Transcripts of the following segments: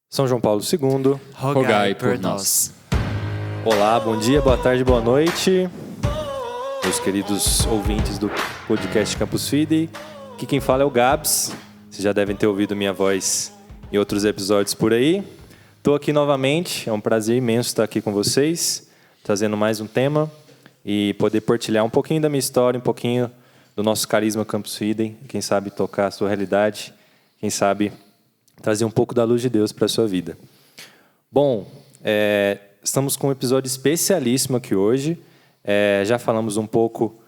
São João Paulo II, rogai por nós. Olá, bom dia, boa tarde, boa noite, meus queridos ouvintes do podcast Campus Fidei. Aqui quem fala é o Gabs, vocês já devem ter ouvido minha voz em outros episódios por aí. Estou aqui novamente, é um prazer imenso estar aqui com vocês, trazendo mais um tema e poder partilhar um pouquinho da minha história, um pouquinho do nosso carisma Campus Fidei, quem sabe tocar a sua realidade, quem sabe trazer um pouco da luz de Deus para a sua vida. Bom, estamos com um episódio especialíssimo aqui hoje. Já falamos um pouco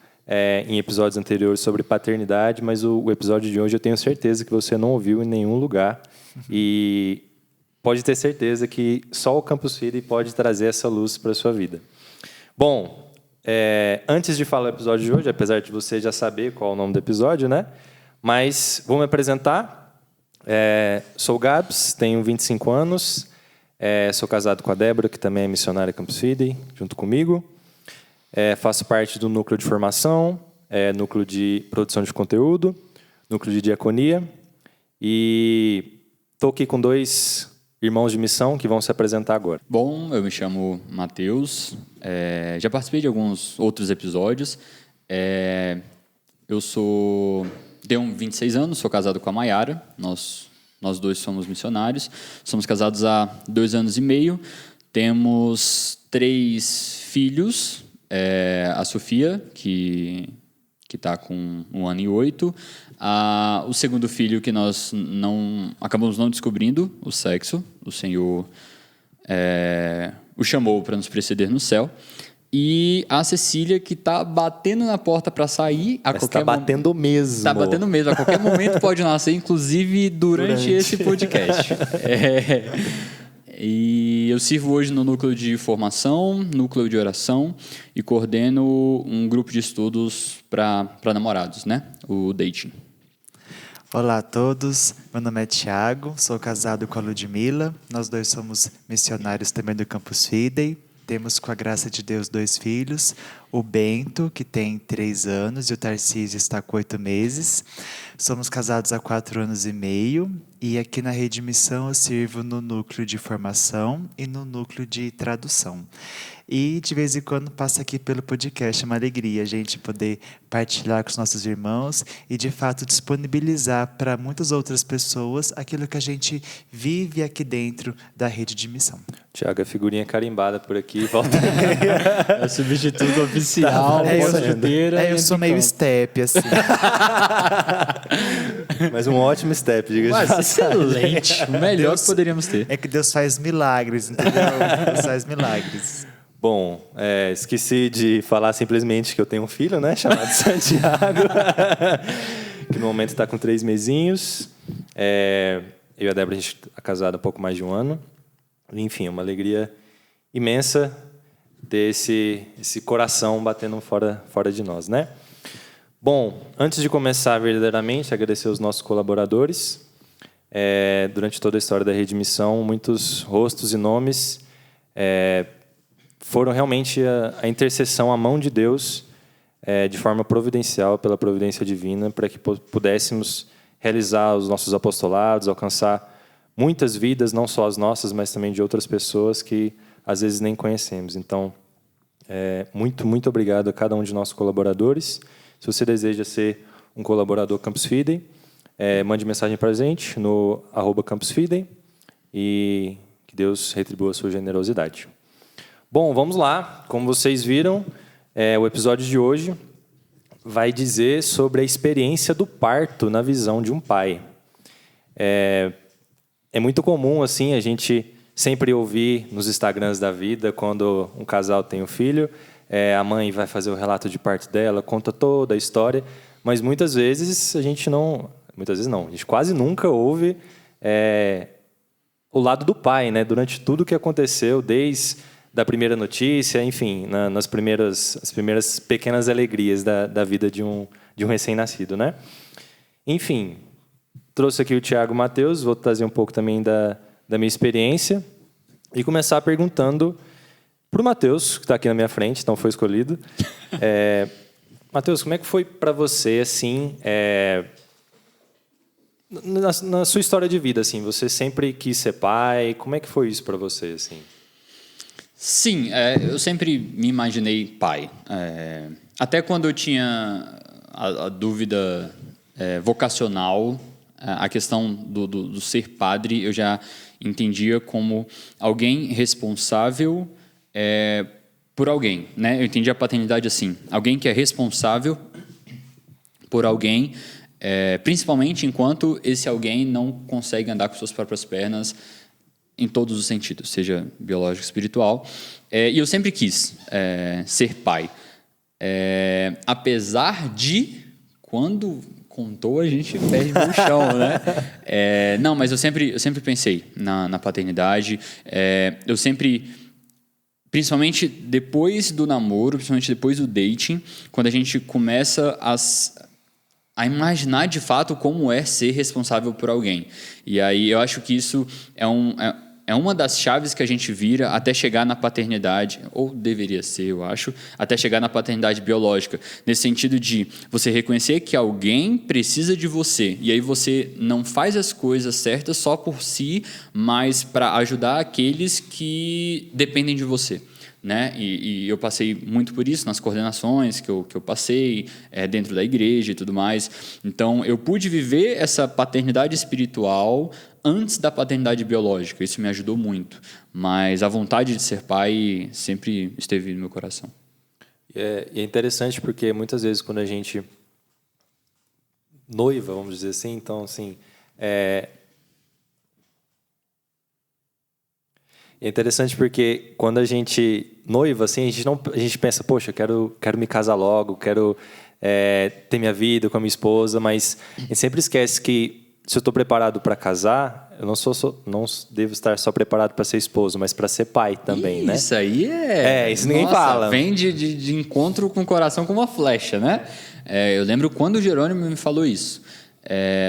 em episódios anteriores sobre paternidade, mas o episódio de hoje eu tenho certeza que você não ouviu em nenhum lugar. E pode ter certeza que só o Campus Fidei pode trazer essa luz para a sua vida. Bom, antes de falar o episódio de hoje, apesar de você já saber qual é o nome do episódio, né? Mas vou me apresentar. Sou o Gabs, tenho 25 anos, sou casado com a Débora, que também é missionária Campus Fidei, junto comigo. Faço parte do núcleo de formação, núcleo de produção de conteúdo, núcleo de diaconia. E estou aqui com dois irmãos de missão que vão se apresentar agora. Bom, eu me chamo Matheus, já participei de alguns outros episódios. Eu tenho 26 anos, sou casado com a Mayara, nós dois somos missionários, somos casados há 2 anos e meio, temos 3 filhos, a Sofia, que está com 1 ano e 8, o segundo filho que nós acabamos não descobrindo o sexo, o Senhor o chamou para nos preceder no céu. E a Cecília, que está batendo na porta para sair a qualquer momento. Está batendo mesmo. Está batendo mesmo. A qualquer momento pode nascer, inclusive durante esse podcast. E eu sirvo hoje no núcleo de formação, núcleo de oração e coordeno um grupo de estudos para namorados, né? O dating. Olá a todos, meu nome é Thiago, sou casado com a Ludmila. Nós dois somos missionários também do Campus Fidei. Temos, com a graça de Deus, 2 filhos, o Bento, que tem 3 anos, e o Tarcísio está com 8 meses. Somos casados há 4 anos e meio, e aqui na Rede Missão eu sirvo no núcleo de formação e no núcleo de tradução. E de vez em quando passa aqui pelo podcast, é uma alegria a gente poder partilhar com os nossos irmãos e de fato disponibilizar para muitas outras pessoas aquilo que a gente vive aqui dentro da Rede de Missão. Tiago, a figurinha carimbada por aqui, volta. É o substituto oficial, eu sou meio step, assim. Mas um ótimo step, diga-se de passagem. Excelente, o melhor que poderíamos ter. É que Deus faz milagres, entendeu? Deus faz milagres. Bom, esqueci de falar simplesmente que eu tenho um filho, né, chamado Santiago, que no momento está com 3 mesinhos. Eu e a Débora, a gente está casado há pouco mais de 1 ano. Enfim, é uma alegria imensa ter esse coração batendo fora de nós, né? Bom, antes de começar verdadeiramente, agradecer aos nossos colaboradores. Durante toda a história da Rede Missão, muitos rostos e nomes foram realmente a intercessão, a mão de Deus, de forma providencial, pela providência divina, para que pudéssemos realizar os nossos apostolados, alcançar muitas vidas, não só as nossas, mas também de outras pessoas que às vezes nem conhecemos. Então, muito, muito obrigado a cada um de nossos colaboradores. Se você deseja ser um colaborador Campus Fidei, mande mensagem para a gente no @campusfidei e que Deus retribua a sua generosidade. Bom, vamos lá. Como vocês viram, o episódio de hoje vai dizer sobre a experiência do parto na visão de um pai. É muito comum assim a gente sempre ouvir nos Instagrams da vida, quando um casal tem um filho, a mãe vai fazer o relato de parto dela, conta toda a história, mas muitas vezes a gente quase nunca ouve o lado do pai, né? Durante tudo que aconteceu, desde da primeira notícia, enfim, as primeiras pequenas alegrias da vida de um recém-nascido, né? Enfim, trouxe aqui o Thiago e o Matheus, vou trazer um pouco também da minha experiência e começar perguntando para o Matheus, que está aqui na minha frente, então foi escolhido. Matheus, como é que foi para você, assim, Na sua história de vida, assim, você sempre quis ser pai? Como é que foi isso para você, assim? Sim, eu sempre me imaginei pai. Até quando eu tinha a dúvida vocacional, a questão do ser padre, eu já entendia como alguém responsável por alguém, né? Eu entendi a paternidade assim, alguém que é responsável por alguém, principalmente enquanto esse alguém não consegue andar com suas próprias pernas em todos os sentidos, seja biológico, espiritual. E eu sempre quis ser pai. Apesar de, quando contou, a gente perde o chão, né? Não, mas eu sempre pensei na paternidade. Eu sempre, principalmente depois do namoro, principalmente depois do dating, quando a gente começa a imaginar de fato como é ser responsável por alguém. E aí eu acho que isso é uma das chaves que a gente vira até chegar na paternidade, ou deveria ser, eu acho, até chegar na paternidade biológica. Nesse sentido de você reconhecer que alguém precisa de você. E aí você não faz as coisas certas só por si, mas para ajudar aqueles que dependem de você. Né? E eu passei muito por isso nas coordenações que eu passei dentro da igreja e tudo mais. Então, eu pude viver essa paternidade espiritual antes da paternidade biológica. Isso me ajudou muito. Mas a vontade de ser pai sempre esteve no meu coração. E é interessante porque muitas vezes quando a gente noiva, vamos dizer assim, então, assim... É interessante porque quando a gente noiva, assim, a gente pensa, poxa, quero me casar logo, quero ter minha vida com a minha esposa, mas a gente sempre esquece que se eu estou preparado para casar, eu não devo estar só preparado para ser esposo, mas para ser pai também, né? Isso aí isso ninguém fala. Vem de encontro com o coração com uma flecha, né? Eu lembro quando o Jerônimo me falou isso.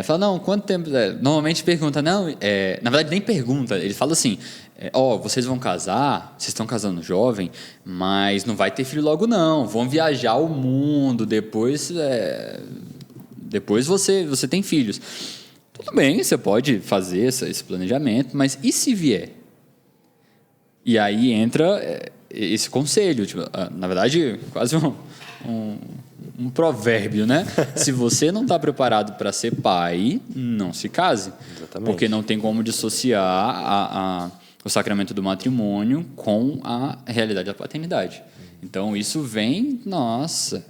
Fala, não, quanto tempo... normalmente pergunta, não... na verdade, nem pergunta. Ele fala assim, vocês vão casar, vocês estão casando jovem, mas não vai ter filho logo não, vão viajar o mundo, depois você tem filhos. Tudo bem, você pode fazer esse planejamento, mas e se vier? E aí entra esse conselho, tipo, na verdade, quase um provérbio, né? Se você não está preparado para ser pai, não se case. Exatamente. Porque não tem como dissociar o sacramento do matrimônio com a realidade da paternidade. Então, isso vem... Nossa,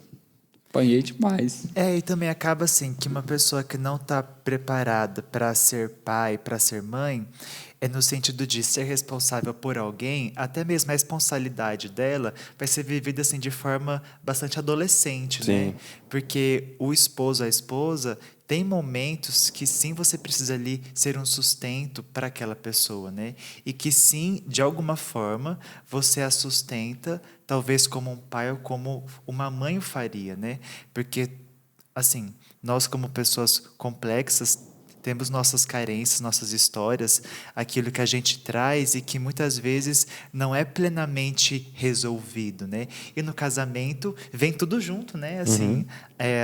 apanhei demais. E também acaba assim, que uma pessoa que não está preparada para ser pai, para ser mãe... no sentido de ser responsável por alguém, até mesmo a responsabilidade dela vai ser vivida assim de forma bastante adolescente, sim, né? Porque o esposo, a esposa, tem momentos que sim você precisa ali ser um sustento para aquela pessoa, né? E que sim, de alguma forma, você a sustenta, talvez como um pai ou como uma mãe o faria, né? Porque, assim, nós como pessoas complexas, temos nossas carências, nossas histórias, aquilo que a gente traz e que muitas vezes não é plenamente resolvido, né? E no casamento vem tudo junto, né? Assim,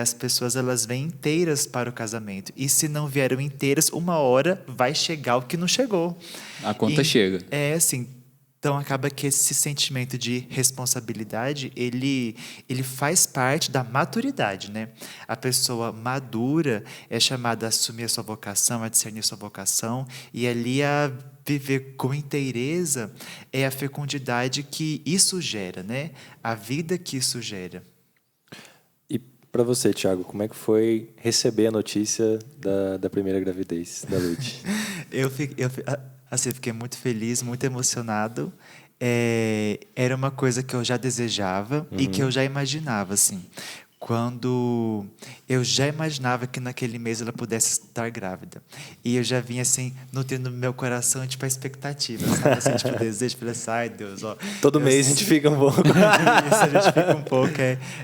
as pessoas elas vêm inteiras para o casamento. E se não vieram inteiras, uma hora vai chegar o que não chegou. A conta chega. Assim. Então, acaba que esse sentimento de responsabilidade, ele faz parte da maturidade, né? A pessoa madura é chamada a assumir a sua vocação, a discernir sua vocação, e ali a viver com inteireza é a fecundidade que isso gera, né? A vida que isso gera. E para você, Thiago, como é que foi receber a notícia da primeira gravidez da Lud? Assim, fiquei muito feliz, muito emocionado. Era uma coisa que eu já desejava e que eu já imaginava, assim. Quando eu já imaginava que naquele mês ela pudesse estar grávida. E eu já vinha, assim, nutrindo no meu coração, tipo, a expectativa, sabe? Assim, tipo, o desejo. Falei assim, ai, Deus, ó. Todo mês a gente fica um pouco. Isso, a gente fica um pouco,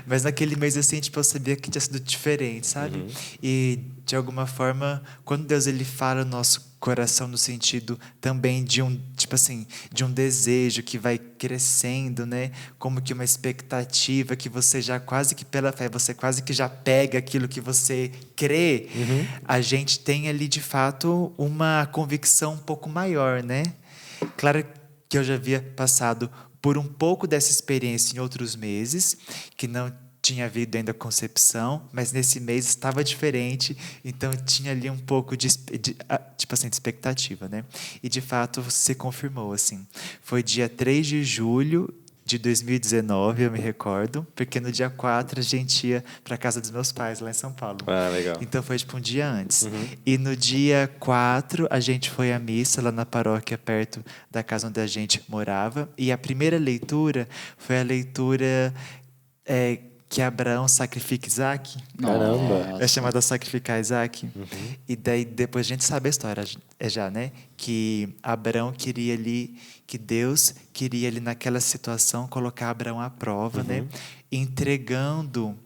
Mas naquele mês, assim, tipo, eu sabia que tinha sido diferente, sabe? E, de alguma forma, quando Deus, ele fala no nosso coração no sentido também de um, tipo assim, de um desejo que vai crescendo, né? Como que uma expectativa que você já quase que pela fé, você quase que já pega aquilo que você crê. A gente tem ali, de fato, uma convicção um pouco maior, né? Claro que eu já havia passado por um pouco dessa experiência em outros meses, que não tinha havido ainda concepção, mas nesse mês estava diferente, então tinha ali um pouco tipo assim, de expectativa, né? E de fato se confirmou, assim. Foi dia 3 de julho de 2019, eu me recordo, porque no dia 4 a gente ia para casa dos meus pais, lá em São Paulo. Ah, legal. Então foi tipo um dia antes. E no dia 4 a gente foi à missa lá na paróquia perto da casa onde a gente morava, e a primeira leitura foi a leitura que Abraão sacrifica Isaac. Caramba. É chamada sacrificar Isaac. E daí depois a gente sabe a história já, né? Que Abraão queria ali, que Deus queria ali naquela situação colocar Abraão à prova, né? Entregando,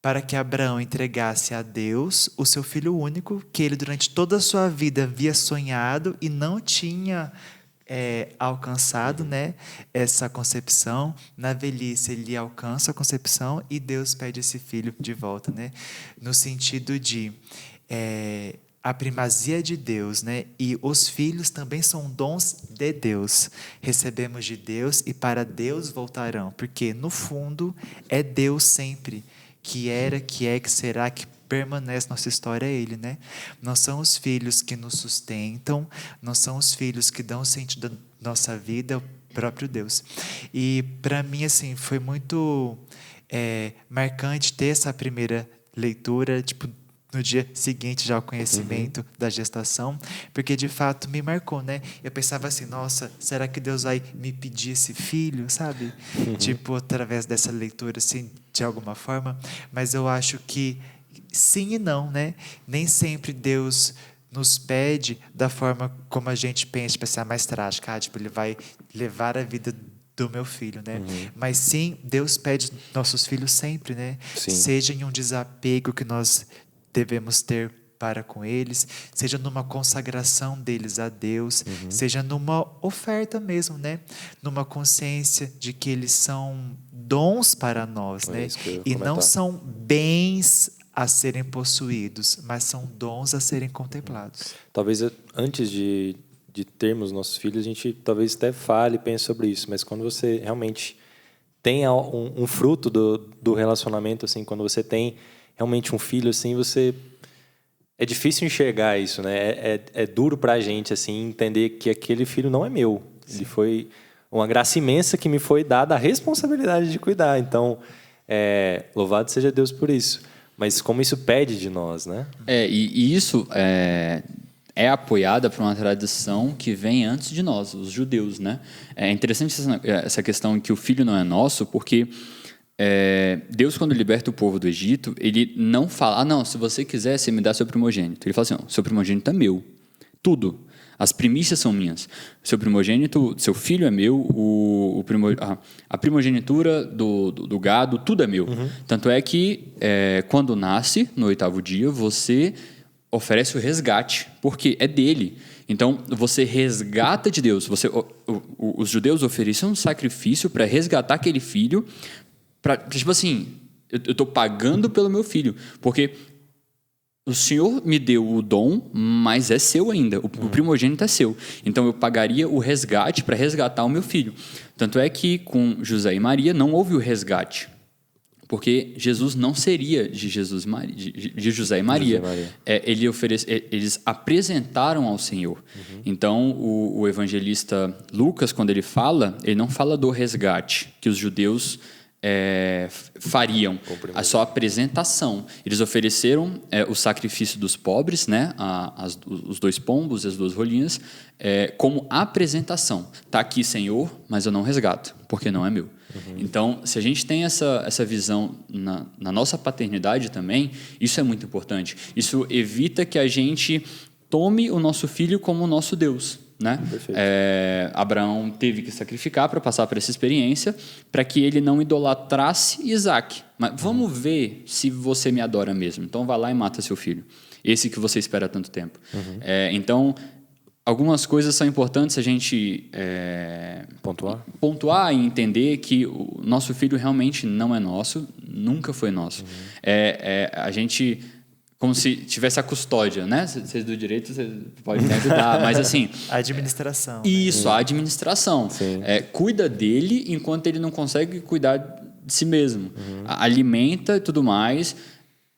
para que Abraão entregasse a Deus o seu filho único, que ele durante toda a sua vida havia sonhado e não tinha alcançado, né, essa concepção. Na velhice ele alcança a concepção e Deus pede esse filho de volta, né, no sentido de a primazia de Deus, né, e os filhos também são dons de Deus, recebemos de Deus e para Deus voltarão, porque no fundo é Deus sempre, que era, que é, que será, que permanece nossa história, é Ele, né? Não são os filhos que nos sustentam, não são os filhos que dão sentido à nossa vida, é o próprio Deus. E para mim, assim, foi muito marcante ter essa primeira leitura, tipo, no dia seguinte já o conhecimento da gestação, porque de fato me marcou, né? Eu pensava assim, nossa, será que Deus vai me pedir esse filho, sabe? Tipo, através dessa leitura, assim, de alguma forma, mas eu acho que sim e não, né? Nem sempre Deus nos pede da forma como a gente pensa, para ser a mais trágica, tipo, Ele vai levar a vida do meu filho, né? Mas sim, Deus pede nossos filhos sempre, né? Sim. Seja em um desapego que nós devemos ter para com eles, seja numa consagração deles a Deus, seja numa oferta mesmo, né? Numa consciência de que eles são dons para nós, né? Isso que eu ia E comentar. não são bens a serem possuídos, mas são dons a serem contemplados. Talvez antes de termos nossos filhos, a gente talvez até fale e pense sobre isso, mas quando você realmente tem um fruto do relacionamento, assim, quando você tem realmente um filho, assim, é difícil enxergar isso, né? É duro pra gente, assim, entender que aquele filho não é meu. Ele foi uma graça imensa que me foi dada a responsabilidade de cuidar. Então, louvado seja Deus por isso. Mas como isso pede de nós, né? E isso é apoiada por uma tradição que vem antes de nós, os judeus, né? É interessante essa questão que o filho não é nosso, porque Deus, quando liberta o povo do Egito, ele não fala, não, se você quiser, você me dá seu primogênito. Ele fala assim, não, seu primogênito é meu, tudo. As primícias são minhas. Seu primogênito, seu filho é meu, a primogenitura do gado, tudo é meu. Tanto é que, quando nasce, no 8º dia, você oferece o resgate, porque é dele. Então, você resgata de Deus. Os judeus ofereciam um sacrifício para resgatar aquele filho. Tipo assim, eu estou pagando pelo meu filho, porque o Senhor me deu o dom, mas é seu ainda, o primogênito é seu. Então eu pagaria o resgate para resgatar o meu filho. Tanto é que com José e Maria não houve o resgate, porque Jesus não seria de José e Maria. Eles apresentaram ao Senhor. Então o evangelista Lucas, quando ele não fala do resgate que os judeus fariam, a sua apresentação. Eles ofereceram o sacrifício dos pobres, né, os 2 pombos e as 2 rolinhas, como apresentação. Está aqui, Senhor, mas eu não resgato, porque não é meu. Então, se a gente tem essa visão na nossa paternidade também, isso é muito importante. Isso evita que a gente tome o nosso filho como o nosso Deus. Né? Abraão teve que sacrificar para passar por essa experiência, para que ele não idolatrasse Isaac. Mas vamos ver se você me adora mesmo. Então vá lá e mata seu filho, esse que você espera há tanto tempo. Então algumas coisas são importantes a gente pontuar e entender que o nosso filho realmente não é nosso, nunca foi nosso. A gente, como se tivesse a custódia, né? Vocês do direito, vocês podem me ajudar, mas assim... A administração. Isso, a administração. Cuida dele enquanto ele não consegue cuidar de si mesmo. Alimenta e tudo mais,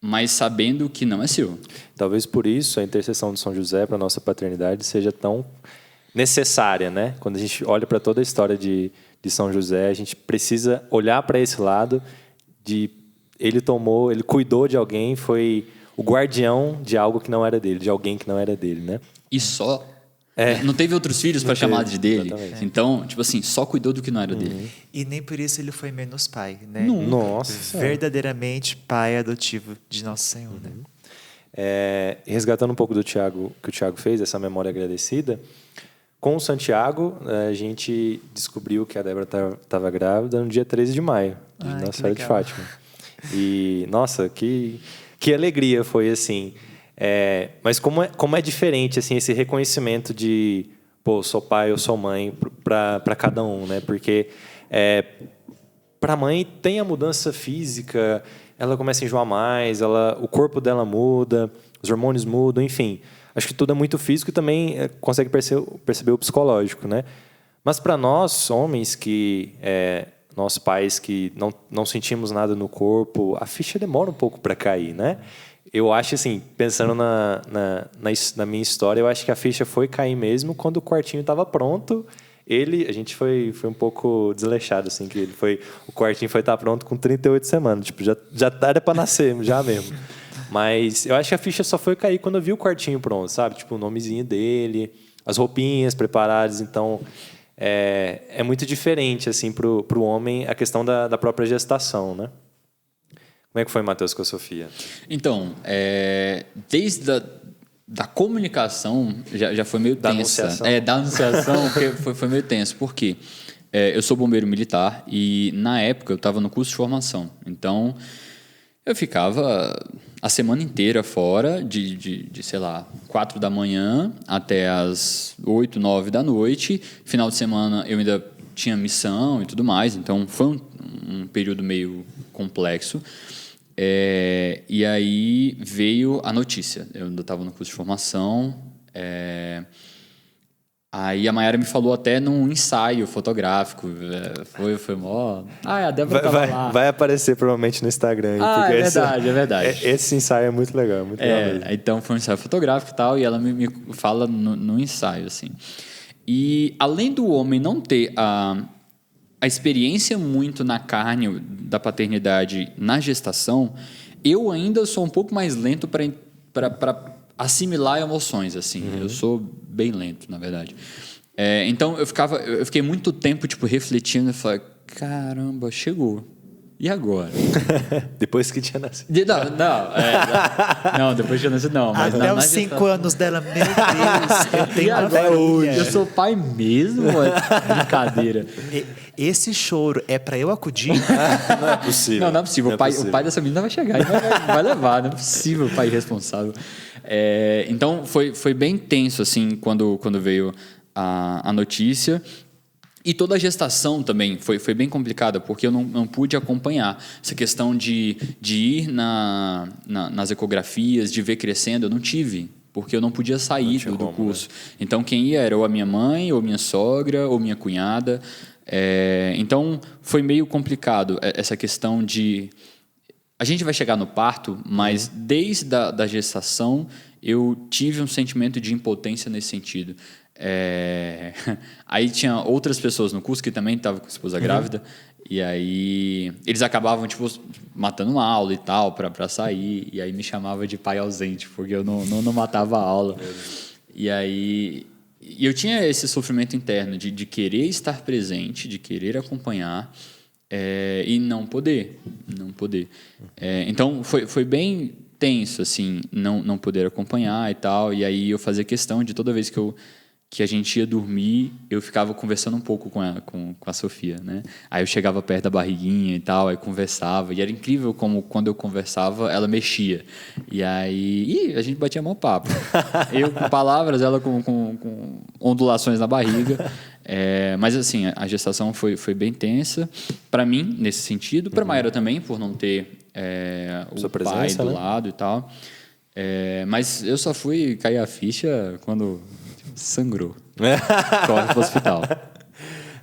mas sabendo que não é seu. Talvez por isso a intercessão de São José para a nossa paternidade seja tão necessária, né? Quando a gente olha para toda a história de São José, a gente precisa olhar para esse lado de ele cuidou de alguém, foi o guardião de algo que não era dele, de alguém que não era dele, né? E só... Não teve outros filhos para chamar de dele. Então, tipo assim, só cuidou do que não era dele. E nem por isso ele foi menos pai, né? Nossa. Verdadeiramente pai adotivo de Nosso Senhor, né? Resgatando um pouco do Tiago, que o Tiago fez, essa memória agradecida, com o Santiago, a gente descobriu que a Débora estava grávida no dia 13 de maio, de Nossa Senhora de Fátima. E, nossa, que alegria foi, assim... mas como é diferente assim, esse reconhecimento de sou pai ou sou mãe para cada um, né? Porque para a mãe tem a mudança física, ela começa a enjoar mais, o corpo dela muda, os hormônios mudam, enfim. Acho que tudo é muito físico e também consegue perceber o psicológico, né? Mas para nós, homens, nós pais que não sentimos nada no corpo, a ficha demora um pouco para cair, né? Eu acho assim, pensando na minha história, eu acho que a ficha foi cair mesmo quando o quartinho estava pronto. A gente foi um pouco desleixado, assim, que o quartinho foi estar pronto com 38 semanas. Tipo, já era para nascer, já mesmo. Mas eu acho que a ficha só foi cair quando eu vi o quartinho pronto, sabe? Tipo, o nomezinho dele, as roupinhas preparadas. Então, é muito diferente, assim, pro homem a questão da própria gestação, né? Como é que foi, Matheus, com a Sofia? Então, desde da comunicação já foi meio tensa. Da anunciação foi meio tenso. Por quê? Eu sou bombeiro militar e, na época, eu estava no curso de formação. Então, eu ficava a semana inteira fora, de sei lá, 4 da manhã até as 8, 9 da noite. Final de semana, eu ainda tinha missão e tudo mais. Então, foi um período meio complexo. E aí veio a notícia. Eu ainda estava no curso de formação. Aí a Mayara me falou até num ensaio fotográfico. Foi mó... a Débora estava lá. Vai aparecer provavelmente no Instagram. É verdade. Esse ensaio é muito legal. Muito legal mesmo. Então foi um ensaio fotográfico e tal. E ela me fala no ensaio, assim. E além do homem não ter a experiência muito na carne da paternidade na gestação, eu ainda sou um pouco mais lento para assimilar emoções, assim. Eu sou bem lento, na verdade. Então, eu fiquei muito tempo, tipo, refletindo e falei, caramba, chegou. E agora? Depois que tinha nascido. Não, depois que tinha nascido, não. Mas até os 5 anos dela, meu Deus, eu tenho até hoje. Eu sou pai mesmo? Brincadeira. Esse choro é pra eu acudir? Não é possível. Não é possível. O pai dessa menina vai chegar e vai levar. Não é possível, o pai irresponsável. Então, foi bem tenso, assim, quando veio a notícia. E toda a gestação também foi bem complicada, porque eu não pude acompanhar. Essa questão de ir nas ecografias, de ver crescendo, eu não tive, porque eu não podia sair do curso. Né? Então, quem ia era ou a minha mãe, ou minha sogra, ou minha cunhada. Então, foi meio complicado essa questão de... A gente vai chegar no parto, mas desde a gestação, eu tive um sentimento de impotência nesse sentido. Aí tinha outras pessoas no curso que também estavam com a esposa grávida, e aí eles acabavam tipo matando uma aula e tal para sair, e aí me chamava de pai ausente porque eu não matava a aula. E aí eu tinha esse sofrimento interno de querer estar presente, de querer acompanhar, e não poder. Então foi bem tenso assim, não poder acompanhar e tal. E aí eu fazia questão de toda vez que eu que a gente ia dormir, eu ficava conversando um pouco com a Sofia, né? Aí eu chegava perto da barriguinha e tal, aí conversava. E era incrível como, quando eu conversava, ela mexia. E aí a gente batia mó papo. Eu com palavras, ela com ondulações na barriga. Mas, assim, a gestação foi bem tensa. Para mim, nesse sentido. Para Mayara também, por não ter o Sua pai presença, do né? lado e tal. Mas eu só fui cair a ficha quando sangrou. Corre pro hospital.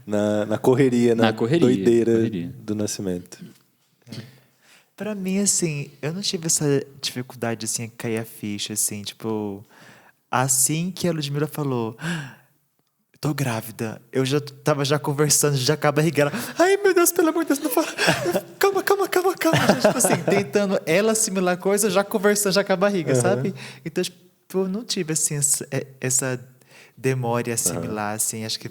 Na correria, Na na correria, doideira correria. do nascimento. Pra mim, assim, eu não tive essa dificuldade, assim, em cair a ficha, assim, tipo... Assim que a Ludmilla falou... Tô grávida. Eu já tava conversando, já com a barriga. Ela, ai, meu Deus, pelo amor de Deus, não fala. Calma. Já, tipo assim, tentando ela assimilar a coisa, já conversando já com a barriga, sabe? Então, tipo, eu não tive, assim, essa demora em assimilar, assim. Acho que,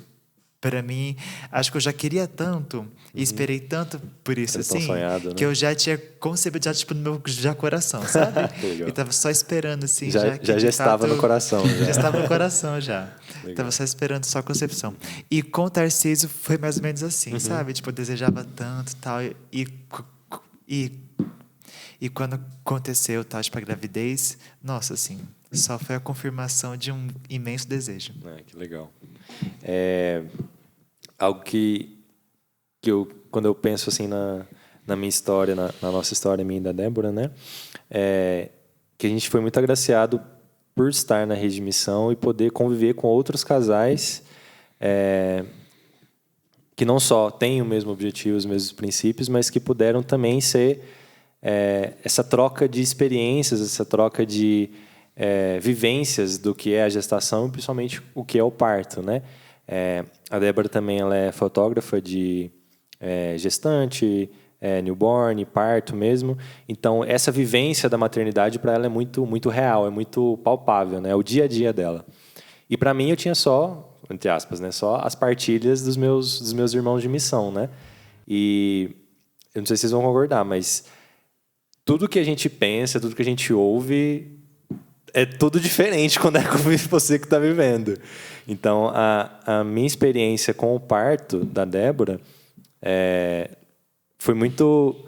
pra mim, acho que eu já queria tanto e esperei tanto por isso, Era tão assim, sonhado, né? que eu já tinha concebido, já, tipo, no meu coração, sabe? Legal. Eu tava só esperando, assim, Já que de estava no coração, já. Já estava no coração, já. Legal. Tava só esperando só a concepção. E com o Tarcísio foi mais ou menos assim, sabe? Tipo, eu desejava tanto e tal. E quando aconteceu, tal, tipo, a gravidez, nossa, assim, só foi a confirmação de um imenso desejo. Que legal. Algo que quando eu penso assim na minha história, na nossa história, minha e da Débora, né? Que a gente foi muito agraciado por estar na rede de missão e poder conviver com outros casais que não só têm o mesmo objetivo, os mesmos princípios, mas que puderam também ser essa troca de experiências, essa troca de vivências do que é a gestação e principalmente o que é o parto, né? A Débora também ela é fotógrafa de gestante, newborn, parto mesmo. Então, essa vivência da maternidade para ela é muito, muito real, é muito palpável, né? É o dia a dia dela. E para mim eu tinha só, entre aspas, né? Só as partilhas dos meus irmãos de missão, né? E eu não sei se vocês vão concordar, mas tudo que a gente pensa, tudo que a gente ouve é tudo diferente quando é com você que está vivendo. Então, a minha experiência com o parto da Débora foi muito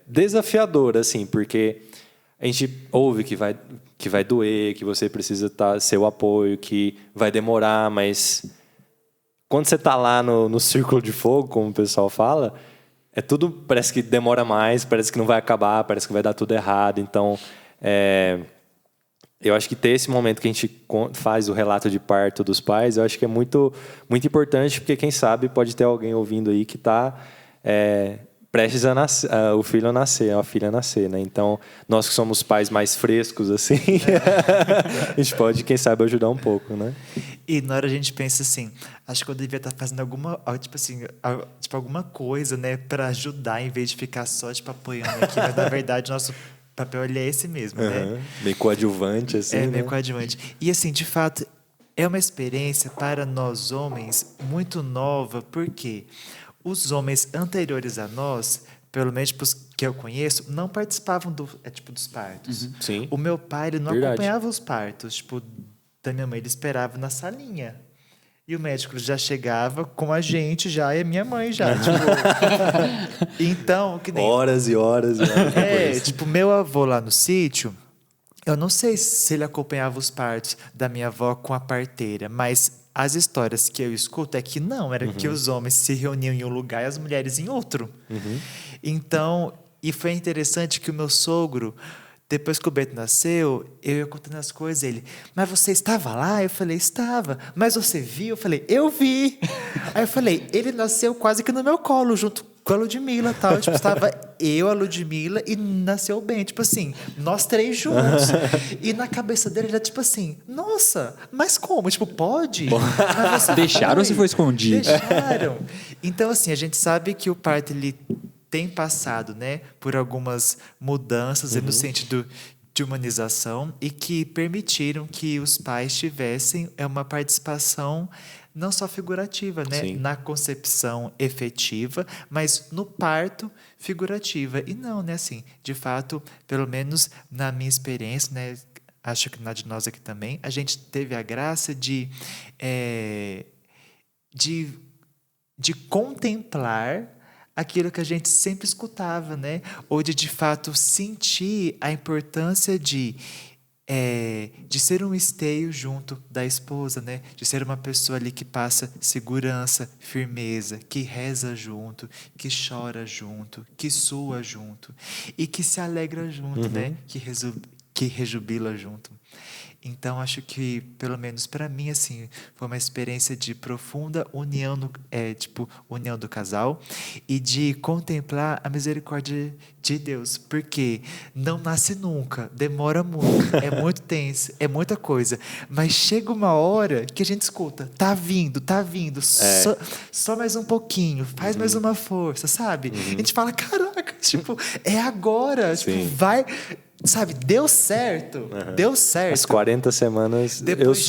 desafiadora, assim, porque a gente ouve que vai doer, que você precisa ser o apoio, que vai demorar, mas quando você está lá no círculo de fogo, como o pessoal fala, tudo parece que demora mais, parece que não vai acabar, parece que vai dar tudo errado. Então, eu acho que ter esse momento que a gente faz o relato de parto dos pais, eu acho que é muito, muito importante, porque quem sabe pode ter alguém ouvindo aí que está prestes a nascer, o filho a nascer, a filha a nascer, né? Então, nós que somos pais mais frescos, assim, a gente pode, quem sabe, ajudar um pouco, né? E na hora a gente pensa assim, acho que eu devia estar fazendo alguma coisa, né, para ajudar, em vez de ficar só, tipo, apoiando aqui. Mas, na verdade, nosso papel ele é esse mesmo, né? Meio coadjuvante, assim, meio né? coadjuvante. E, assim, de fato, é uma experiência para nós homens muito nova, porque os homens anteriores a nós, pelo menos os que eu conheço, não participavam dos partos. Sim. O meu pai, ele não Verdade. acompanhava os partos, tipo, da minha mãe, ele esperava na salinha. E o médico já chegava com a gente já e a minha mãe já, tipo. Então, que nem Horas e horas e horas depois. tipo, meu avô lá no sítio, eu não sei se ele acompanhava os partos da minha avó com a parteira, mas as histórias que eu escuto é que não, era que os homens se reuniam em um lugar e as mulheres em outro. Então, e foi interessante que o meu sogro, depois que o Beto nasceu, eu ia contando as coisas, ele, mas você estava lá? Eu falei, estava. Mas você viu? Eu falei, eu vi. Aí eu falei, ele nasceu quase que no meu colo, junto com a Ludmilla, tal. Tipo, estava eu, a Ludmilla, e nasceu o Ben. Tipo assim, nós três juntos. E na cabeça dele, ele era tipo assim, nossa, mas como? Tipo, pode? Mas você Deixaram ou se foi escondido? Deixaram. Então, assim, a gente sabe que o parto, ele tem passado, né, por algumas mudanças no sentido de humanização e que permitiram que os pais tivessem uma participação não só figurativa, né, Sim. na concepção efetiva, mas no parto figurativa. E não, né, assim, de fato, pelo menos na minha experiência, né, acho que na de nós aqui também, a gente teve a graça de contemplar aquilo que a gente sempre escutava, né? Ou de fato sentir a importância de ser um esteio junto da esposa, né? De ser uma pessoa ali que passa segurança, firmeza, que reza junto, que chora junto, que sua junto e que se alegra junto, né? Que rejubila junto. Então, acho que, pelo menos para mim, assim, foi uma experiência de profunda união, união do casal e de contemplar a misericórdia de Deus, porque não nasce nunca, demora muito, é muito tenso, é muita coisa, mas chega uma hora que a gente escuta, tá vindo, só mais um pouquinho, faz mais uma força, sabe? A gente fala, caraca, tipo, é agora, tipo, vai... Sabe, deu certo. Deu certo. As 40 semanas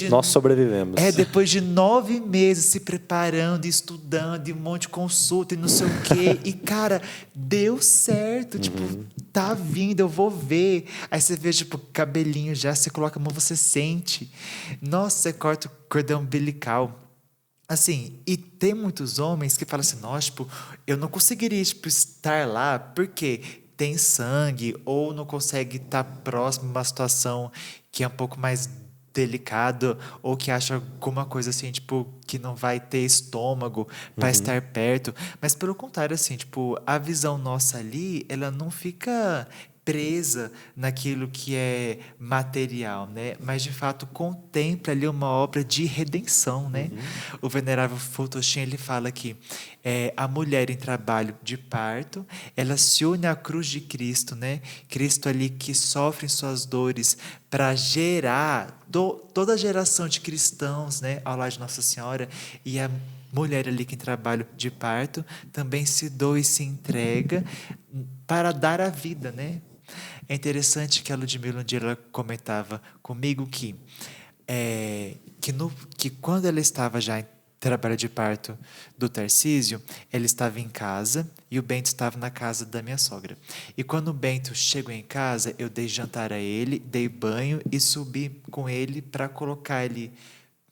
nós sobrevivemos. Depois de 9 meses se preparando, estudando, e um monte de consulta e não sei o quê. E, cara, deu certo. Tipo, tá vindo, eu vou ver. Aí você vê, tipo, cabelinho já, você coloca a mão, você sente. Nossa, você corta o cordão umbilical. Assim, e tem muitos homens que falam assim, nossa, tipo, eu não conseguiria, tipo, estar lá, porque tem sangue, ou não consegue estar próximo de uma situação que é um pouco mais delicada, ou que acha alguma coisa assim, tipo, que não vai ter estômago para estar perto. Mas pelo contrário, assim, tipo, a visão nossa ali, ela não fica presa naquilo que é material, né? Mas de fato contempla ali uma obra de redenção, né? O venerável Fotoshin, ele fala que a mulher em trabalho de parto, ela se une à cruz de Cristo, né? Cristo ali que sofre em suas dores para gerar toda a geração de cristãos, né? Ao lado de Nossa Senhora, e a mulher ali que em trabalho de parto também se doa e se entrega para dar a vida, né? É interessante que a Ludmila um dia ela comentava comigo que quando ela estava já em trabalho de parto do Tarcísio, ela estava em casa e o Bento estava na casa da minha sogra. E quando o Bento chegou em casa, eu dei jantar a ele, dei banho e subi com ele para colocar ele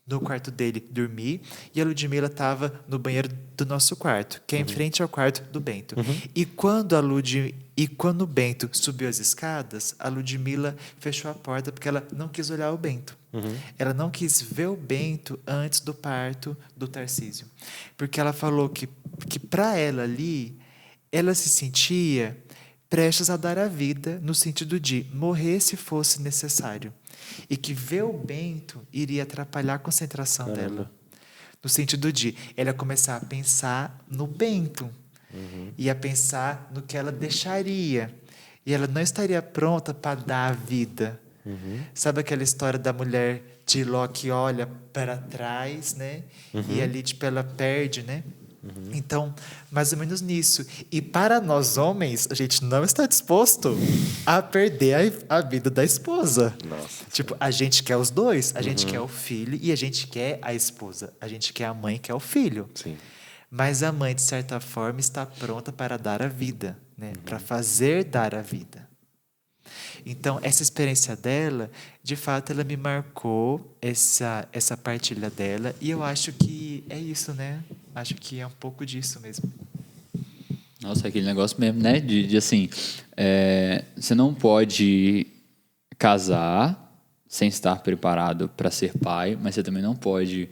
no quarto dele dormir, e a Ludmila estava no banheiro do nosso quarto, que é em frente ao quarto do Bento. E quando o Bento subiu as escadas, a Ludmila fechou a porta porque ela não quis olhar o Bento. Ela não quis ver o Bento antes do parto do Tarcísio. Porque ela falou que para ela ali, ela se sentia prestes a dar a vida, no sentido de morrer se fosse necessário. E que ver o Bento iria atrapalhar a concentração dela. No sentido de ela começar a pensar no Bento. E a pensar no que ela deixaria. E ela não estaria pronta para dar a vida. Sabe aquela história da mulher de Ló que olha para trás, né? E ali, tipo, ela perde, né? Então, mais ou menos nisso. E para nós homens, a gente não está disposto a perder a vida da esposa. Nossa. Tipo, a gente quer os dois. A gente quer o filho e a gente quer a esposa. A gente quer a mãe, quer o filho. Sim. Mas a mãe, de certa forma, está pronta para dar a vida, né? Para fazer dar a vida. Então, essa experiência dela, de fato, ela me marcou, essa partilha dela. E eu acho que é isso, né? Acho que é um pouco disso mesmo. Nossa, aquele negócio mesmo, né? De assim, você não pode casar sem estar preparado para ser pai, mas você também não pode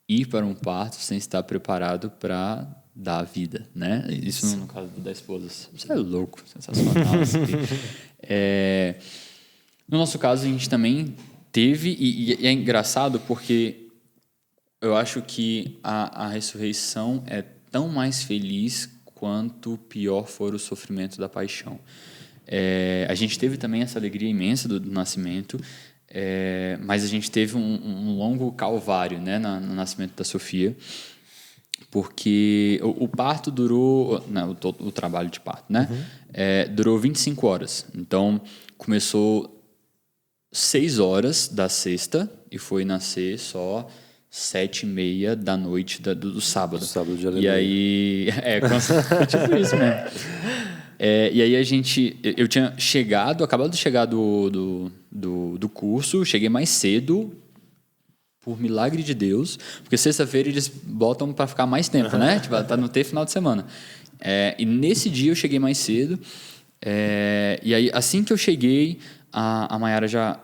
ir para um parto sem estar preparado para dar a vida, né? Isso no caso da esposa. Isso é louco, sensacional. No nosso caso, a gente também teve, e é engraçado porque eu acho que a ressurreição é tão mais feliz quanto pior for o sofrimento da paixão. A gente teve também essa alegria imensa do nascimento, mas a gente teve um longo calvário, né, no nascimento da Sofia, porque o parto durou... Não, o trabalho de parto, né? Durou 25 horas. Então, começou 6 horas da sexta e foi nascer só 7h30 da noite do sábado. Sábado de aleluia. E aí... tipo isso mesmo. E aí eu tinha acabado de chegar do curso, cheguei mais cedo, por milagre de Deus, porque sexta-feira eles botam para ficar mais tempo, né? Tipo, tá no ter final de semana. E nesse dia eu cheguei mais cedo, e aí assim que eu cheguei, a Mayara já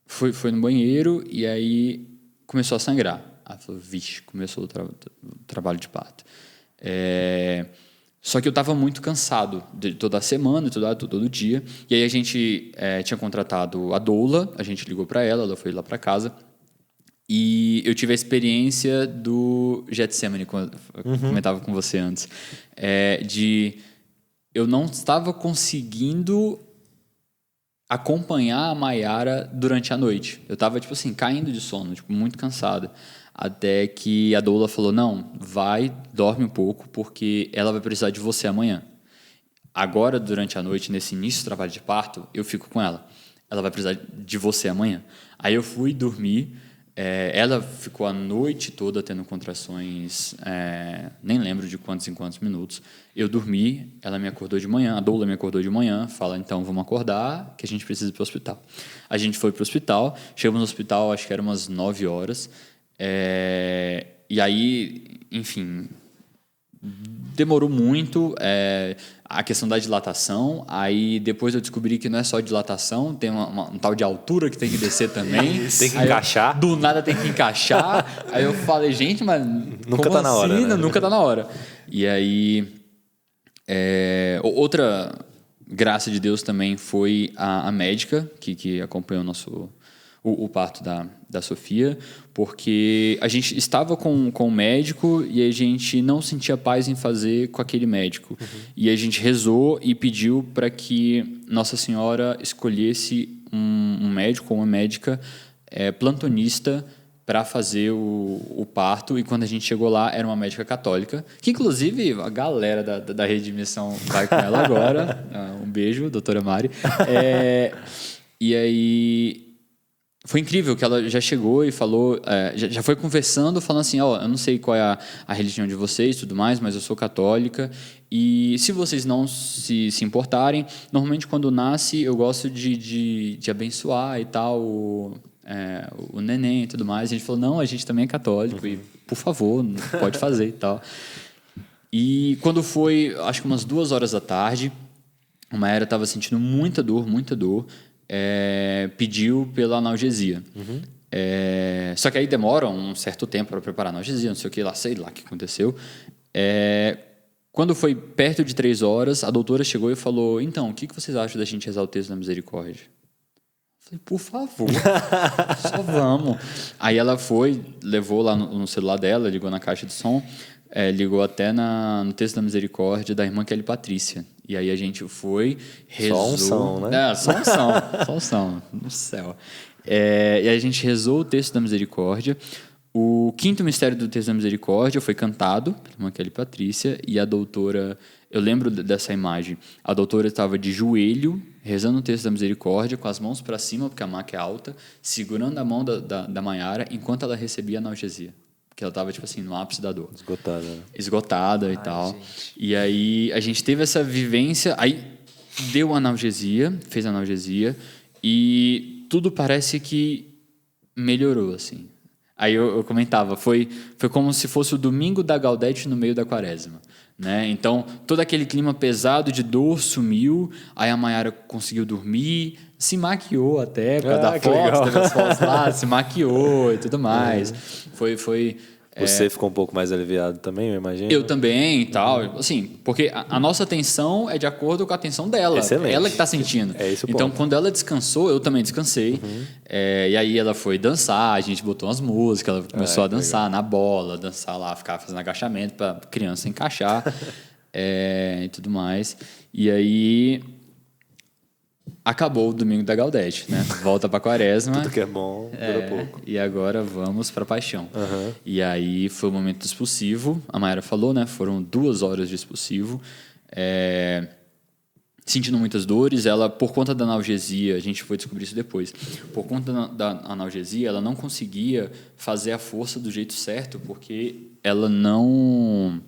foi no banheiro e aí começou a sangrar. Ela falou, vixe, começou o trabalho de parto. Só que eu estava muito cansado de toda a semana, todo dia. E aí a gente tinha contratado a doula, a gente ligou para ela foi lá para casa. E eu tive a experiência do Getsemane, quando eu comentava com você antes, eu não estava conseguindo acompanhar a Mayara durante a noite. Eu estava, tipo assim, caindo de sono, tipo, muito cansado. Até que a doula falou, não, dorme um pouco, porque ela vai precisar de você amanhã. Agora, durante a noite, nesse início do trabalho de parto, eu fico com ela. Ela vai precisar de você amanhã. Aí eu fui dormir. Ela ficou a noite toda tendo contrações, nem lembro de quantos em quantos minutos. Eu dormi, ela me acordou de manhã, a doula me acordou de manhã, fala, então vamos acordar, que a gente precisa ir para o hospital. A gente foi para o hospital, chegamos no hospital, acho que eram umas 9 horas, e aí, enfim, demorou muito, a questão da dilatação, aí depois eu descobri que não é só dilatação, tem um tal de altura que tem que descer também. Tem que encaixar. Do nada tem que encaixar. Aí eu falei, gente, mas nunca tá na hora, assim? né? Nunca tá na hora. E aí, outra graça de Deus também foi a médica que acompanhou o parto da Sofia, porque a gente estava com o médico e a gente não sentia paz em fazer com aquele médico. E a gente rezou e pediu para que Nossa Senhora escolhesse um médico ou uma médica plantonista para fazer o parto. E quando a gente chegou lá, era uma médica católica, que inclusive a galera da Rede de Missão vai com ela agora. Um beijo, doutora Mari. E aí... Foi incrível que ela já chegou e falou, já foi conversando, falando assim, eu não sei qual é a religião de vocês e tudo mais, mas eu sou católica e se vocês não se importarem, normalmente quando nasce eu gosto de abençoar e tal o neném e tudo mais. A gente falou, não, a gente também é católico e por favor, pode fazer e tal. E quando foi, acho que umas 2 horas da tarde, a Mayara estava sentindo muita dor, pediu pela analgesia. Só que aí demora um certo tempo para preparar a analgesia, não sei o que lá, sei lá o que aconteceu. Quando foi perto de 3 horas, a doutora chegou e falou, então, o que vocês acham da gente rezar o texto da misericórdia? Eu falei, por favor, só vamos. Aí ela levou lá no celular dela, ligou na caixa de som, ligou até no texto da misericórdia da irmã Kelly Patrícia. E aí a gente rezou... Só um som, né? Só um som, no céu. E aí a gente rezou o texto da misericórdia. O 5º mistério do texto da misericórdia foi cantado pela irmã Kelly Patrícia e a doutora... Eu lembro dessa imagem. A doutora estava de joelho, rezando o texto da misericórdia, com as mãos para cima, porque a maca é alta, segurando a mão da Mayara enquanto ela recebia a analgesia. Que ela estava, tipo assim, no ápice da dor. Esgotada e tal. Gente. E aí, a gente teve essa vivência. Aí, deu fez a analgesia. E tudo parece que melhorou, assim. Aí, eu comentava, foi como se fosse o domingo da Gaudete no meio da quaresma. Né? Então, todo aquele clima pesado de dor sumiu. Aí, a Mayara conseguiu dormir. Se maquiou até, para dar fotos, teve as fotos lá, se maquiou e tudo mais. Foi Você ficou um pouco mais aliviado também, eu imagino? Eu também e tal. Assim, porque a nossa atenção é de acordo com a atenção dela. Excelente. Ela que está sentindo. Esse o então, ponto. quando ela descansou, eu também descansei. E aí ela foi dançar, a gente botou umas músicas, ela começou a dançar na bola, dançar lá, ficar fazendo agachamento para criança encaixar e tudo mais. E aí... Acabou o domingo da Gaudete, né? Volta pra quaresma. Tudo que é bom, dura pouco. E agora vamos pra paixão. E aí foi o momento do expulsivo. A Mayara falou, né? Foram 2 horas de expulsivo. Sentindo muitas dores. Ela, por conta da analgesia, a gente foi descobrir isso depois. Por conta da analgesia, ela não conseguia fazer a força do jeito certo, porque ela não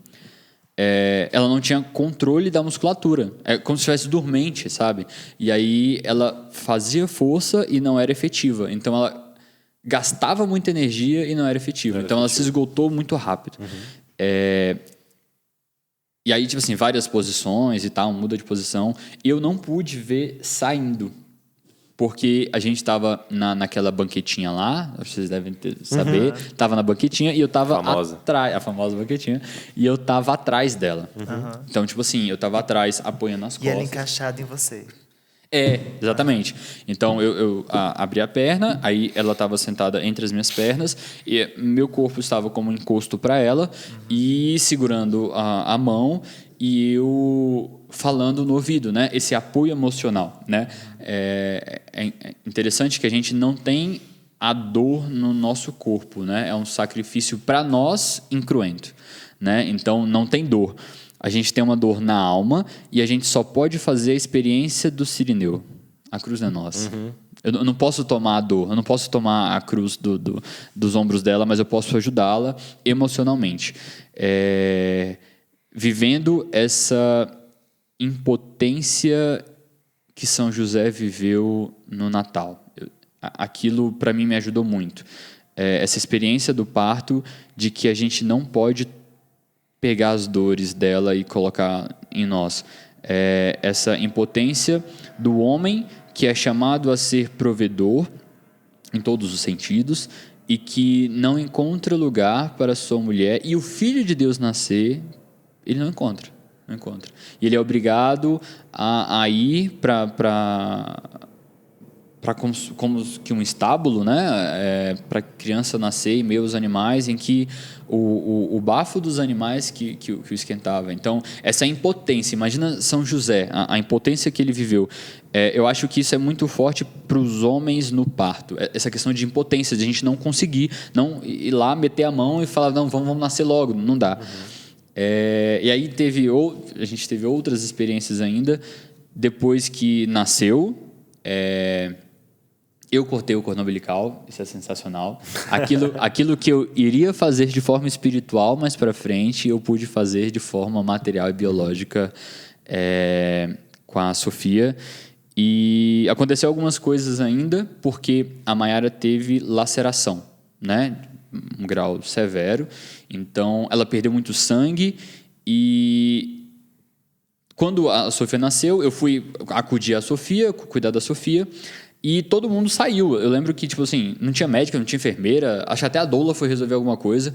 ela não tinha controle da musculatura. É como se estivesse dormente, sabe? E aí ela fazia força e não era efetiva. Então ela gastava muita energia e não era efetiva. Então ela se esgotou muito rápido. E aí, tipo assim, várias posições e tal, muda de posição. E eu não pude ver saindo. Porque a gente tava naquela banquetinha lá, vocês devem saber, tava na banquetinha e eu tava atrás, a famosa banquetinha, e eu tava atrás dela. Então, tipo assim, eu tava atrás, apoiando as costas. E ela encaixada em você. Exatamente. Então, eu abri a perna, aí ela estava sentada entre as minhas pernas, e meu corpo estava como encosto para ela, e segurando a mão, e eu falando no ouvido, né? Esse apoio emocional, né? É interessante que a gente não tem a dor no nosso corpo, né? É um sacrifício para nós incruento, né? Então, não tem dor. A gente tem uma dor na alma e a gente só pode fazer a experiência do Cirineu. A cruz não é nossa. Eu não posso tomar a dor, eu não posso tomar a cruz dos ombros dela, mas eu posso ajudá-la emocionalmente. Vivendo essa impotência que São José viveu no Natal. Aquilo, para mim, me ajudou muito. Essa experiência do parto de que a gente não pode pegar as dores dela e colocar em nós. Essa impotência do homem que é chamado a ser provedor em todos os sentidos e que não encontra lugar para sua mulher, e o Filho de Deus nascer, ele não encontra. E ele é obrigado a ir para como que um estábulo, né? Para a criança nascer em meio aos animais, em que o bafo dos animais que o esquentava. Então, essa impotência, imagina São José, a impotência que ele viveu. Eu acho que isso é muito forte para os homens no parto. Essa questão de impotência, de a gente não conseguir, não ir lá, meter a mão e falar, não, vamos nascer logo, não dá. E aí a gente teve outras experiências ainda. Depois que nasceu, eu cortei o cordão umbilical, isso é sensacional. Aquilo que eu iria fazer de forma espiritual mais para frente, eu pude fazer de forma material e biológica com a Sofia. E aconteceu algumas coisas ainda, porque a Maiara teve laceração, né? Um grau severo. Então, ela perdeu muito sangue e quando a Sofia nasceu, eu fui acudir a Sofia, cuidar da Sofia, e todo mundo saiu. Eu lembro que, tipo assim, não tinha médica, não tinha enfermeira, acho que até a doula foi resolver alguma coisa,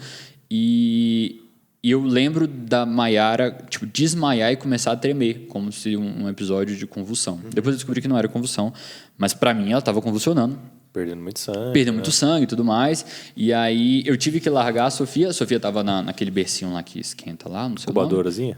e eu lembro da Maiara, tipo, desmaiar e começar a tremer, como se um episódio de convulsão. Depois eu descobri que não era convulsão, mas pra mim ela estava convulsionando. Perdendo muito sangue. Perdeu muito sangue e tudo mais. E aí eu tive que largar a Sofia. A Sofia estava naquele bercinho lá que esquenta lá, não sei o nome. Incubadorazinha?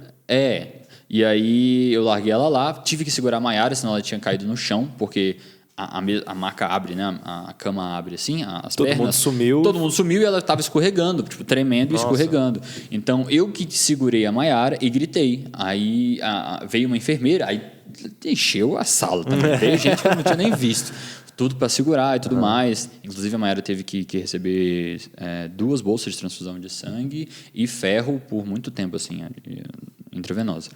E aí eu larguei ela lá. Tive que segurar a Maiara, senão ela tinha caído no chão, porque a maca abre, né? A cama abre assim, as pernas. Todo mundo sumiu. Todo mundo sumiu e ela estava escorregando, tipo, tremendo e escorregando. Então eu que segurei a Maiara e gritei. Aí veio uma enfermeira, aí encheu a sala também. Veio gente que eu não tinha nem visto. Tudo para segurar e tudo mais. Inclusive, a Maiara teve que receber 2 bolsas de transfusão de sangue e ferro por muito tempo, assim, intravenosa.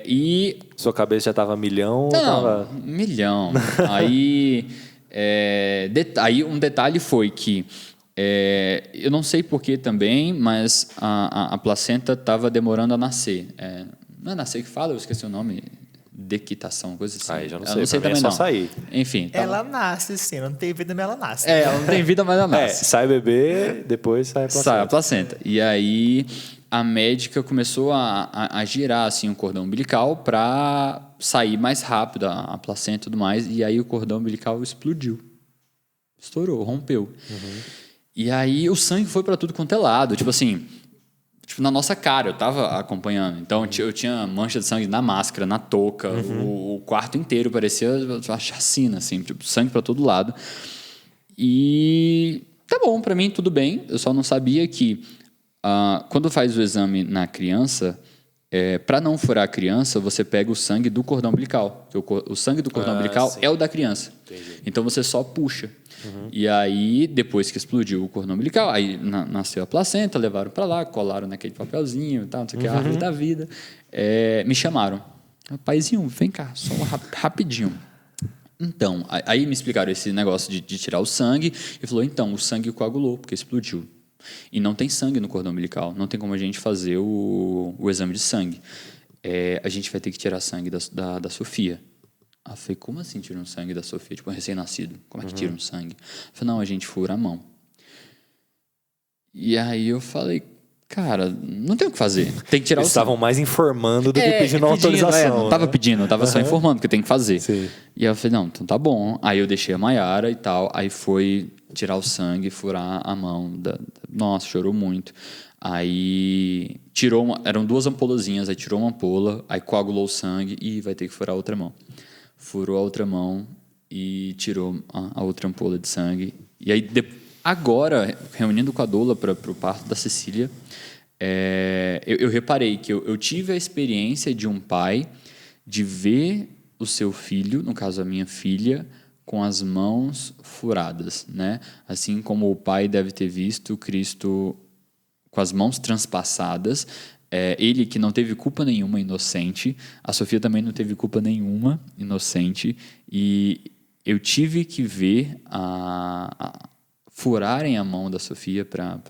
E sua cabeça já estava milhão? Não, milhão. Aí um detalhe foi que eu não sei porquê também, mas a placenta estava demorando a nascer. Não é nascer que fala? Eu esqueci o nome. Dequitação, coisa assim. Aí já não eu sei, não sei também também é só sair. Enfim. Ela nasce sim, não tem vida, mas ela nasce. Ela não tem vida, mas ela nasce. Sai bebê, depois sai a placenta. Sai a placenta. E aí a médica começou a girar assim, o cordão umbilical para sair mais rápido a placenta e tudo mais. E aí o cordão umbilical explodiu. Estourou, rompeu. E aí o sangue foi para tudo quanto é lado. Tipo assim... na nossa cara, eu tava acompanhando. Então, eu tinha mancha de sangue na máscara, na touca. O quarto inteiro parecia uma chacina, assim. Tipo, sangue pra todo lado. E tá bom, pra mim tudo bem. Eu só não sabia que quando faz o exame na criança, pra não furar a criança, você pega o sangue do cordão umbilical. O sangue do cordão umbilical é o da criança. Entendi. Então você só puxa. E aí, depois que explodiu o cordão umbilical, aí nasceu a placenta, levaram para lá, colaram naquele papelzinho e tal, não sei o que, a árvore da vida. Me chamaram. Paizinho, vem cá, só rapidinho. Então, aí me explicaram esse negócio de tirar o sangue e falou, então, o sangue coagulou, porque explodiu. E não tem sangue no cordão umbilical, não tem como a gente fazer o exame de sangue. A gente vai ter que tirar sangue da Sofia. Eu falei, como assim tira um sangue da Sofia? Tipo, um recém-nascido. Como é que tira um sangue? Eu falei, não, a gente fura a mão. E aí eu falei, cara, não tem o que fazer. Tem que tirar Eles o sangue. estavam mais informando do que pedindo autorização. Não estava pedindo, eu estava só informando que tem que fazer. Sim. E aí eu falei, não, então tá bom. Aí eu deixei a Maiara e tal. Aí foi tirar o sangue, furar a mão. Nossa, chorou muito. Aí eram 2 ampolazinhas, aí tirou uma ampola, aí coagulou o sangue e vai ter que furar a outra mão. Furou a outra mão e tirou a outra ampola de sangue. E aí, agora, reunindo com a doula para o parto da Cecília, eu reparei que eu tive a experiência de um pai de ver o seu filho, no caso a minha filha, com as mãos furadas, né? Assim como o pai deve ter visto Cristo com as mãos transpassadas. Ele que não teve culpa nenhuma, inocente. A Sofia também não teve culpa nenhuma, inocente. E eu tive que ver furarem a mão da Sofia para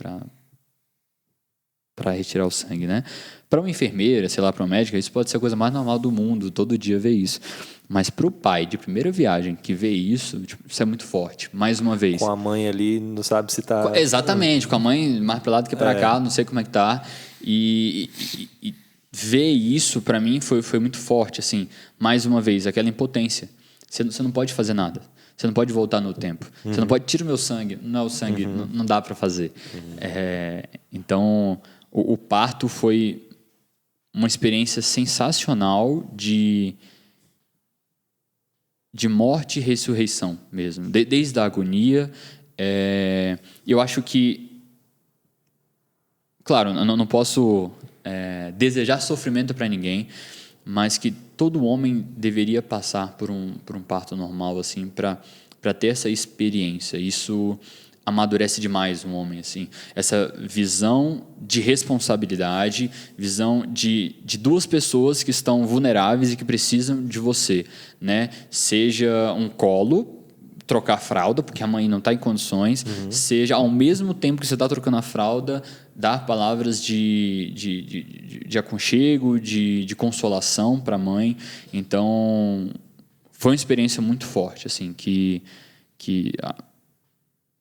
retirar o sangue, né? Para uma enfermeira, sei lá, para uma médica, isso pode ser a coisa mais normal do mundo, todo dia ver isso. Mas para o pai de primeira viagem que vê isso, tipo, isso é muito forte. Mais uma vez. Com a mãe ali, não sabe se tá... Exatamente, com a mãe mais para lá do que para cá, não sei como é que tá. E ver isso, para mim, foi muito forte, assim. Mais uma vez, aquela impotência. Você não pode fazer nada. Você não pode voltar no tempo. Você não pode... Tira o meu sangue. Não é o sangue, não dá para fazer. Então, o parto foi uma experiência sensacional de morte e ressurreição mesmo. Desde a agonia. Eu acho que... Claro, eu não posso desejar sofrimento para ninguém, mas que todo homem deveria passar por um parto normal, assim, para ter essa experiência. Isso amadurece demais um homem, assim. Essa visão de responsabilidade, visão de 2 pessoas que estão vulneráveis e que precisam de você, né? Seja um colo, trocar a fralda, porque a mãe não está em condições, seja, ao mesmo tempo que você está trocando a fralda, dar palavras de aconchego, de consolação para a mãe. Então, foi uma experiência muito forte, assim, que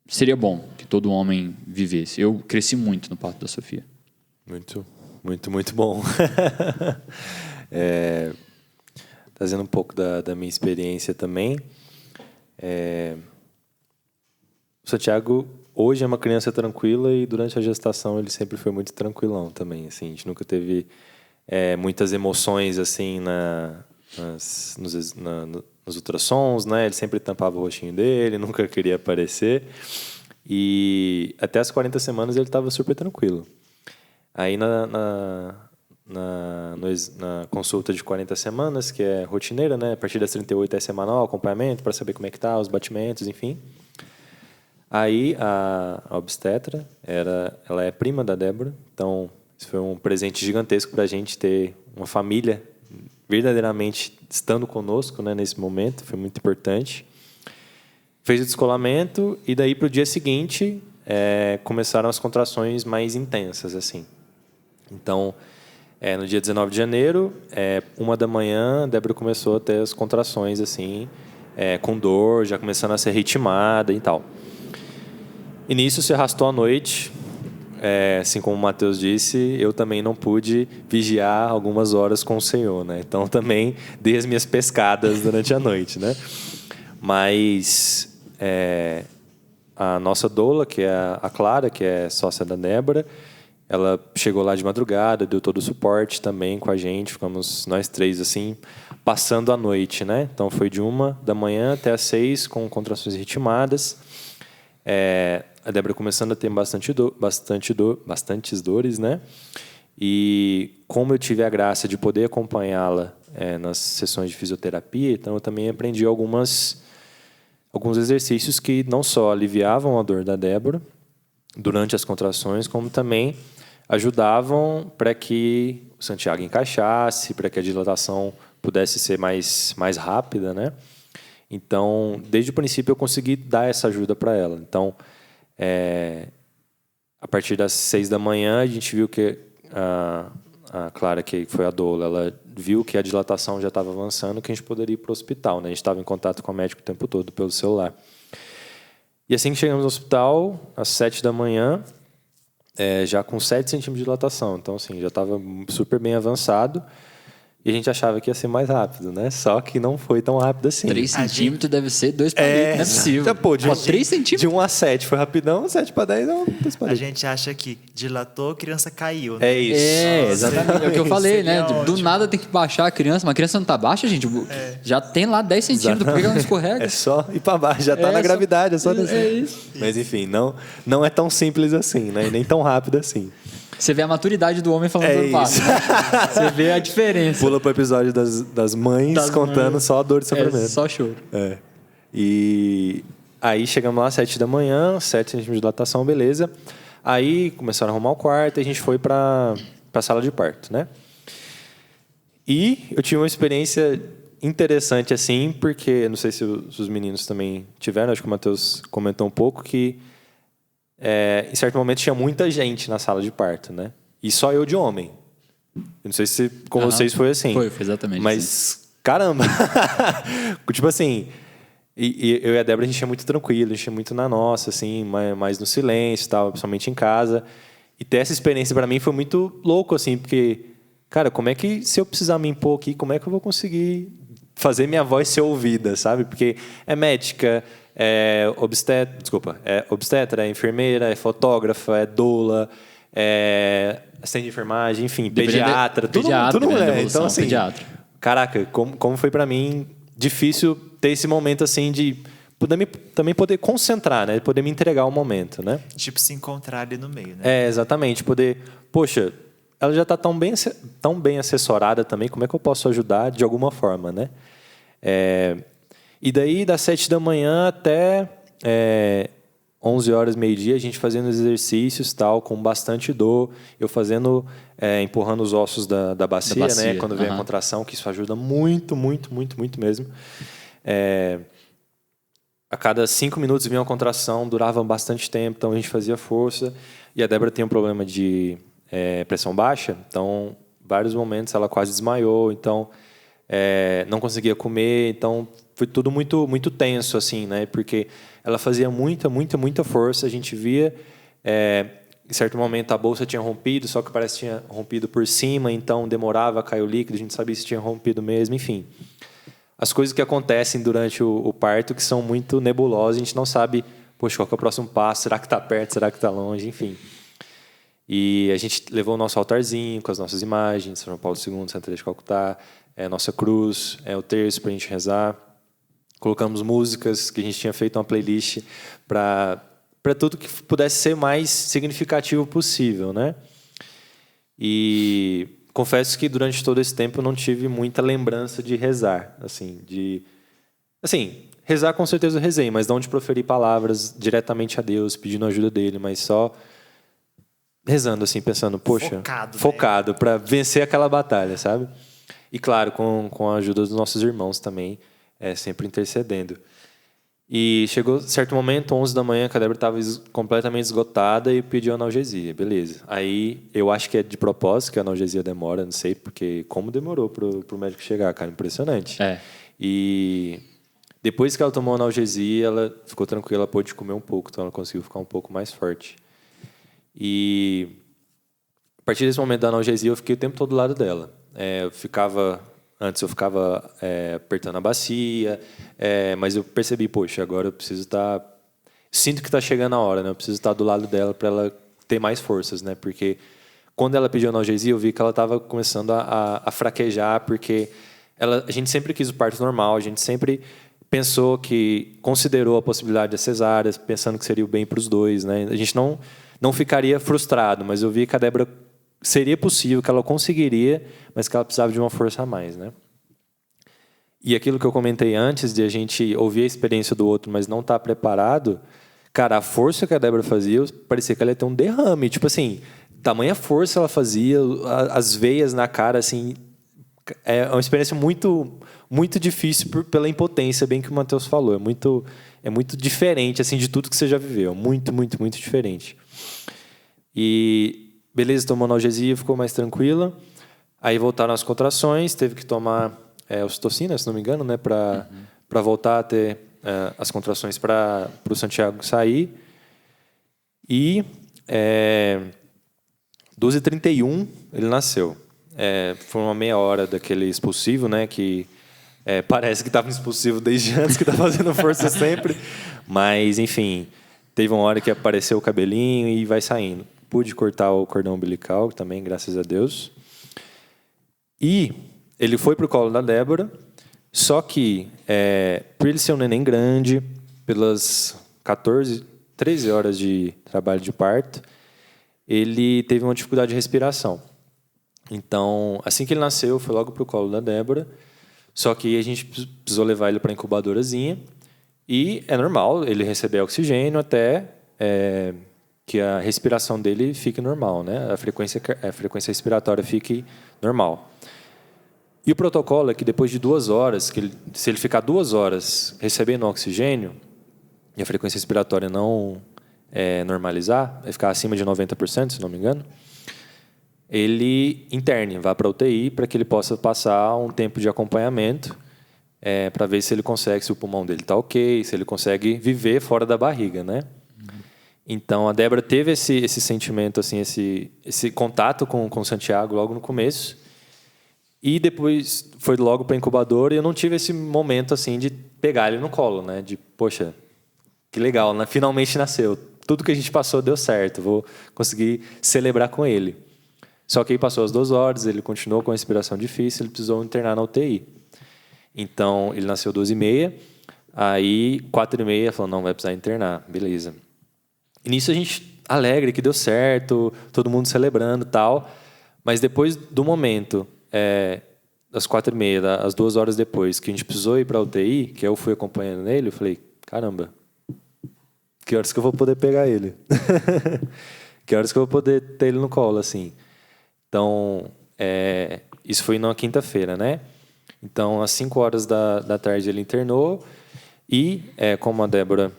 seria bom que todo homem vivesse. Eu cresci muito no parto da Sofia. Muito, muito, muito bom. Trazendo um pouco da minha experiência também. O Santiago hoje é uma criança tranquila e durante a gestação ele sempre foi muito tranquilão também. Assim, a gente nunca teve muitas emoções assim nos ultrassons, né? Ele sempre tampava o rostinho dele, nunca queria aparecer. E até as 40 semanas ele estava super tranquilo. Aí na consulta de 40 semanas, que é rotineira, né? A partir das 38 é semanal, acompanhamento para saber como é que tá, os batimentos, enfim. Aí a obstetra, ela é prima da Débora, então isso foi um presente gigantesco para a gente ter uma família verdadeiramente estando conosco, né, nesse momento, foi muito importante. Fez o descolamento e daí para o dia seguinte começaram as contrações mais intensas, assim. Então, no dia 19 de janeiro, 1h da manhã, a Débora começou a ter as contrações, assim, com dor, já começando a ser ritmada e tal. E nisso se arrastou a noite, assim como o Mateus disse, eu também não pude vigiar algumas horas com o Senhor, né? Então também dei as minhas pescadas durante a noite, né? Mas a nossa doula, que é a Clara, que é sócia da Débora, ela chegou lá de madrugada, deu todo o suporte também com a gente, ficamos nós 3 assim, passando a noite, né? Então foi de 1h até as 6 com contrações ritmadas. A Débora começando a ter bastantes dores, né? E como eu tive a graça de poder acompanhá-la nas sessões de fisioterapia, então eu também aprendi algumas alguns exercícios que não só aliviavam a dor da Débora durante as contrações, como também ajudavam para que o Santiago encaixasse, para que a dilatação pudesse ser mais rápida, né? Então, desde o princípio eu consegui dar essa ajuda para ela. Então, a partir das 6 da manhã, a gente viu que a Clara, que foi a doula, ela viu que a dilatação já estava avançando, que a gente poderia ir para o hospital, né? A gente estava em contato com a médica o tempo todo pelo celular. E assim que chegamos no hospital, às 7 da manhã, já com 7 centímetros de dilatação. Então, assim, já estava super bem avançado. E a gente achava que ia ser mais rápido, né? Só que não foi tão rápido assim. 3 centímetros deve ser 2 para 10, não é possível. Então, pô, 3 centímetros? De 1 a 7 foi rapidão, 7 para 10 não, 2 para A 10. gente acha que dilatou, a criança caiu, né? É isso. Exatamente. É o que eu falei, né? Seria Do ótimo. nada tem que baixar a criança. Mas a criança não tá baixa, gente. Já tem lá 10 centímetros, por que ela não escorrega? É só ir para baixo, já tá na gravidade, é só descer. É isso. Mas enfim, não é tão simples assim, né? E nem tão rápido assim. Você vê a maturidade do homem falando É do passo. isso. Você vê a diferença. Pula pro episódio das mães Das contando mães. só a dor de sofrimento. Só choro. E aí chegamos lá às 7 da manhã, 7 centímetros de dilatação, beleza. Aí começaram a arrumar o quarto e a gente foi para a sala de parto, né? E eu tive uma experiência interessante assim, porque não sei se os meninos também tiveram, acho que o Matheus comentou um pouco que em certo momento tinha muita gente na sala de parto, né? E só eu de homem. Eu não sei se com vocês foi assim. Foi exatamente Mas, assim. Caramba! Tipo assim, e eu e a Débora, a gente é muito tranquilo, a gente é muito na nossa, assim, mais no silêncio e tal, principalmente em casa. E ter essa experiência para mim foi muito louco, assim, porque, cara, como é que, se eu precisar me impor aqui, como é que eu vou conseguir fazer minha voz ser ouvida, sabe? Porque é médica, é obstetra, é enfermeira, é fotógrafa, é doula, é assistente de enfermagem, enfim, pediatra, tudo mulher. Então, assim, pediatra. caraca, como foi pra mim difícil ter esse momento, assim, de também poder concentrar, né? Poder me entregar ao momento, né? Tipo, se encontrar ali no meio, né? Exatamente. Poder, poxa, ela já está tão bem assessorada também, como é que eu posso ajudar de alguma forma, né? E daí, das 7 da manhã até 11 horas, meio-dia, a gente fazendo exercícios, tal, com bastante dor. Eu fazendo, empurrando os ossos da bacia, né? Quando vem a contração, que isso ajuda muito, muito, muito, muito mesmo. A cada 5 minutos vinha uma contração, durava bastante tempo, então a gente fazia força. E a Débora tem um problema de pressão baixa, então, vários momentos ela quase desmaiou, então não conseguia comer, então foi tudo muito, muito tenso, assim, né? Porque ela fazia muita, muita, muita força, a gente via, em certo momento a bolsa tinha rompido, só que parece que tinha rompido por cima, então demorava a cair o líquido, a gente sabia se tinha rompido mesmo, enfim. As coisas que acontecem durante o parto que são muito nebulosas, a gente não sabe, poxa, qual que é o próximo passo, será que está perto, será que está longe, enfim. E a gente levou o nosso altarzinho com as nossas imagens, São João Paulo II, Santa Teresa de Calcutá, a nossa cruz, o terço para a gente rezar. Colocamos músicas, que a gente tinha feito uma playlist para tudo que pudesse ser mais significativo possível, né? E confesso que durante todo esse tempo eu não tive muita lembrança de rezar, assim, rezar com certeza eu rezei, mas não de proferir palavras diretamente a Deus, pedindo ajuda dele, mas só rezando, assim, pensando, poxa, focado para vencer aquela batalha, sabe? E claro, com a ajuda dos nossos irmãos também, sempre intercedendo. E chegou certo momento, 11 da manhã, que a Débora estava completamente esgotada e pediu analgesia, beleza. Aí eu acho que é de propósito que a analgesia demora, não sei, porque como demorou pro médico chegar, cara, impressionante. E depois que ela tomou a analgesia, ela ficou tranquila, pôde comer um pouco, então ela conseguiu ficar um pouco mais forte. E a partir desse momento da analgesia, eu fiquei o tempo todo do lado dela. Antes eu ficava apertando a bacia, mas eu percebi, poxa, agora eu preciso estar... Sinto que está chegando a hora, né? Eu preciso estar do lado dela para ela ter mais forças, né? Porque quando ela pediu analgesia, eu vi que ela estava começando a fraquejar, porque a gente sempre quis o parto normal, a gente sempre considerou a possibilidade da cesárea, pensando que seria o bem para os dois, né? A gente não ficaria frustrado, mas eu vi que a Débora seria possível, que ela conseguiria, mas que ela precisava de uma força a mais, né? E aquilo que eu comentei antes, de a gente ouvir a experiência do outro, mas não estar preparado, cara, a força que a Débora fazia, parecia que ela ia ter um derrame. Tipo assim, tamanha força ela fazia, as veias na cara, assim. É uma experiência muito, muito difícil pela impotência, bem que o Matheus falou. É muito diferente, assim, de tudo que você já viveu. Muito, muito, muito diferente. E, beleza, tomou analgesia, ficou mais tranquila. Aí voltaram as contrações, teve que tomar ocitocina, se não me engano, né, para voltar a ter as contrações para o Santiago sair. E 12h31 ele nasceu. Foi uma meia hora daquele expulsivo, né, que parece que estava expulsivo desde antes, que está fazendo força sempre. Mas, enfim, teve uma hora que apareceu o cabelinho e vai saindo. Pude cortar o cordão umbilical também, graças a Deus. E ele foi para o colo da Débora, só que, por ele ser um neném grande, pelas 13 horas de trabalho de parto, ele teve uma dificuldade de respiração. Então, assim que ele nasceu, foi logo para o colo da Débora, só que a gente precisou levar ele para a incubadorazinha, e é normal ele receber oxigênio até que a respiração dele fique normal, né? A frequência respiratória fique normal. E o protocolo é que depois de 2 horas, se ele ficar 2 horas recebendo oxigênio e a frequência respiratória não normalizar, vai ficar acima de 90%, se não me engano, ele interne, vá para a UTI para que ele possa passar um tempo de acompanhamento para ver se ele consegue, se o pulmão dele está ok, se ele consegue viver fora da barriga, né? Então, a Débora teve esse sentimento, assim, esse contato com o Santiago logo no começo. E depois foi logo para a incubadora e eu não tive esse momento assim de pegar ele no colo, né? De, poxa, que legal, né? Finalmente nasceu. Tudo que a gente passou deu certo, vou conseguir celebrar com ele. Só que aí passou as 2 horas, ele continuou com a respiração difícil, ele precisou internar na UTI. Então, ele nasceu 12h30, aí 4h30 falou, não, vai precisar internar, beleza. E nisso a gente alegre que deu certo, todo mundo celebrando e tal, mas depois do momento... às 4h30, às 2 horas depois, que a gente precisou ir para a UTI, que eu fui acompanhando ele, eu falei, caramba, que horas que eu vou poder pegar ele? Que horas que eu vou poder ter ele no colo, assim? Então, isso foi na quinta-feira, né? Então, às 5 horas da tarde ele internou e, como a Débora,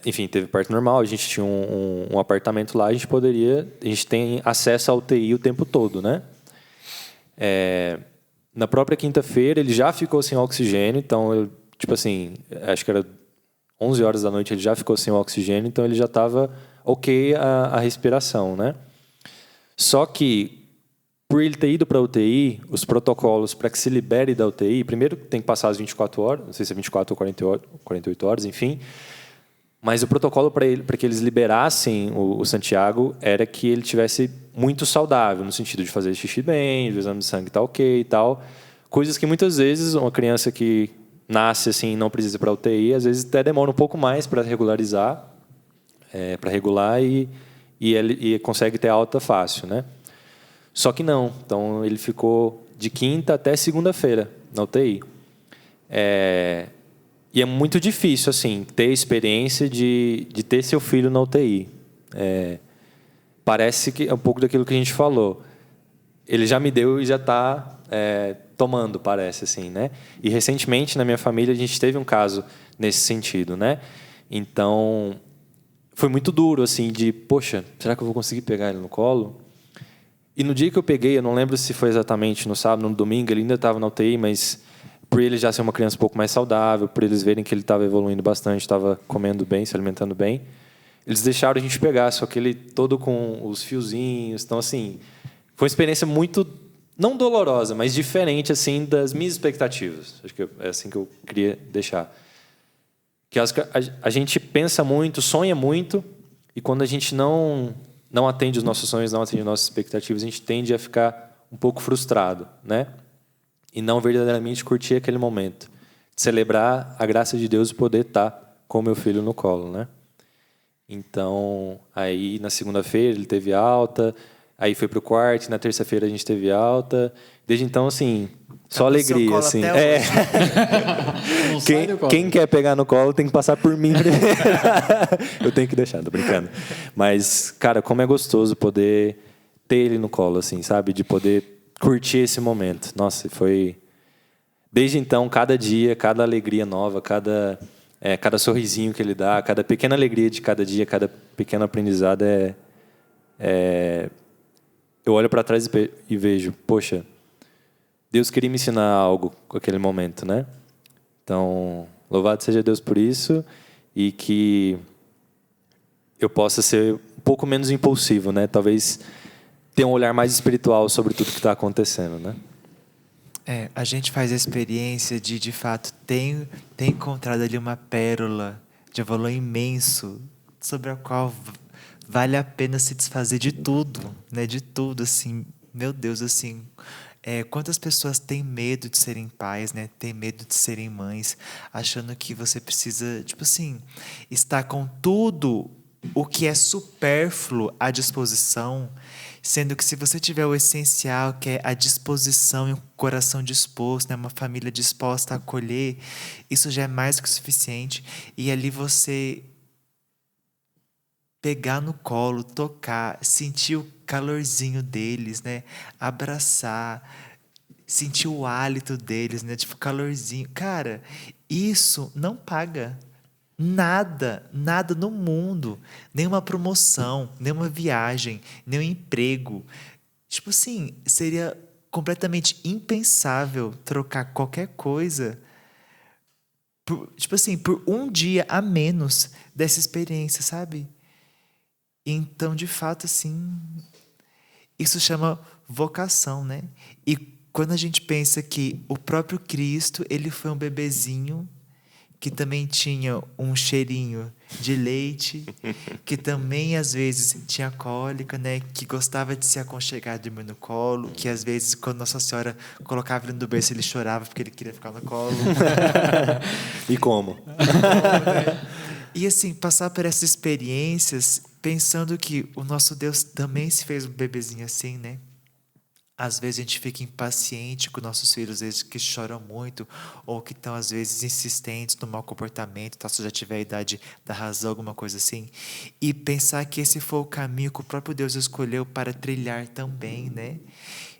enfim, teve parto normal, a gente tinha um apartamento lá, a gente tem acesso à UTI o tempo todo, né? Na própria quinta-feira ele já ficou sem oxigênio, então tipo assim, acho que era 11 horas da noite, ele já ficou sem oxigênio, então ele já estava ok a respiração, né? Só que por ele ter ido para a UTI, os protocolos para que se libere da UTI, primeiro tem que passar as 24 horas, não sei se é 24 ou 48 horas, enfim. Mas o protocolo para que eles liberassem o Santiago era que ele tivesse muito saudável, no sentido de fazer xixi bem, o exame de sangue tá ok e tal. Coisas que muitas vezes uma criança que nasce assim não precisa ir para a UTI, às vezes até demora um pouco mais para regularizar, para regular e consegue ter alta fácil, né? Só que não. Então ele ficou de quinta até segunda-feira na UTI. E é muito difícil, assim, ter a experiência de ter seu filho na UTI. Parece que é um pouco daquilo que a gente falou. Ele já me deu e já está tomando, parece, assim, né? E recentemente, na minha família, a gente teve um caso nesse sentido, né? Então, foi muito duro, assim, de, poxa, será que eu vou conseguir pegar ele no colo? E no dia que eu peguei, eu não lembro se foi exatamente no sábado ou no domingo, ele ainda estava na UTI, mas... por ele já ser uma criança um pouco mais saudável, por eles verem que ele estava evoluindo bastante, estava comendo bem, se alimentando bem, eles deixaram a gente pegar, só que ele todo com os fiozinhos. Então, assim, foi uma experiência muito, não dolorosa, mas diferente, assim, das minhas expectativas. Acho que é assim que eu queria deixar. Que a gente pensa muito, sonha muito, e quando a gente não atende os nossos sonhos, não atende as nossas expectativas, a gente tende a ficar um pouco frustrado, né? E não verdadeiramente curtir aquele momento. Celebrar a graça de Deus e poder estar com o meu filho no colo, né? Então, aí na segunda-feira ele teve alta, Aí foi pro quarto, na terça-feira a gente teve alta. Desde então, assim, só Tá no seu alegria, colo assim. até Não sai do colo. Quem quer pegar no colo tem que passar por mim primeiro. Eu tenho que deixar, tô brincando. Mas, cara, como é gostoso poder ter ele no colo, assim, sabe? De poder curtir esse momento. Nossa, foi... Desde então, cada dia, cada alegria nova, cada sorrisinho que ele dá, cada pequena alegria de cada dia, cada pequeno aprendizado eu olho para trás e vejo, poxa, Deus queria me ensinar algo com aquele momento, né? Então, louvado seja Deus por isso e que eu possa ser um pouco menos impulsivo, né? Talvez ter um olhar mais espiritual sobre tudo que está acontecendo, né? A gente faz a experiência de fato, ter encontrado ali uma pérola de valor imenso, sobre a qual vale a pena se desfazer de tudo, né? De tudo, assim. Meu Deus, assim... quantas pessoas têm medo de serem pais, né? Têm medo de serem mães, achando que você precisa, tipo assim, estar com tudo o que é supérfluo à disposição, sendo que se você tiver o essencial, que é a disposição e um coração disposto, né? Uma família disposta a acolher, isso já é mais do que suficiente. E ali você pegar no colo, tocar, sentir o calorzinho deles, né? Abraçar, sentir o hálito deles, né? Tipo, calorzinho. Cara, isso não paga nada, nada no mundo. Nenhuma promoção, nenhuma viagem, nenhum emprego. Tipo assim, seria completamente impensável trocar qualquer coisa por um dia a menos dessa experiência, sabe? Então, de fato, assim, isso chama vocação, né? E quando a gente pensa que o próprio Cristo, ele foi um bebezinho que também tinha um cheirinho de leite, que também, às vezes, tinha cólica, né? Que gostava de se aconchegar, dormir no colo, que, às vezes, quando Nossa Senhora colocava ele no berço, ele chorava porque ele queria ficar no colo. E como? E, assim, passar por essas experiências pensando que o nosso Deus também se fez um bebezinho assim, né? Às vezes a gente fica impaciente com nossos filhos, às vezes que choram muito, ou que estão, às vezes, insistentes no mau comportamento, tá? Se já tiver a idade da razão, alguma coisa assim. E pensar que esse foi o caminho que o próprio Deus escolheu para trilhar também, né?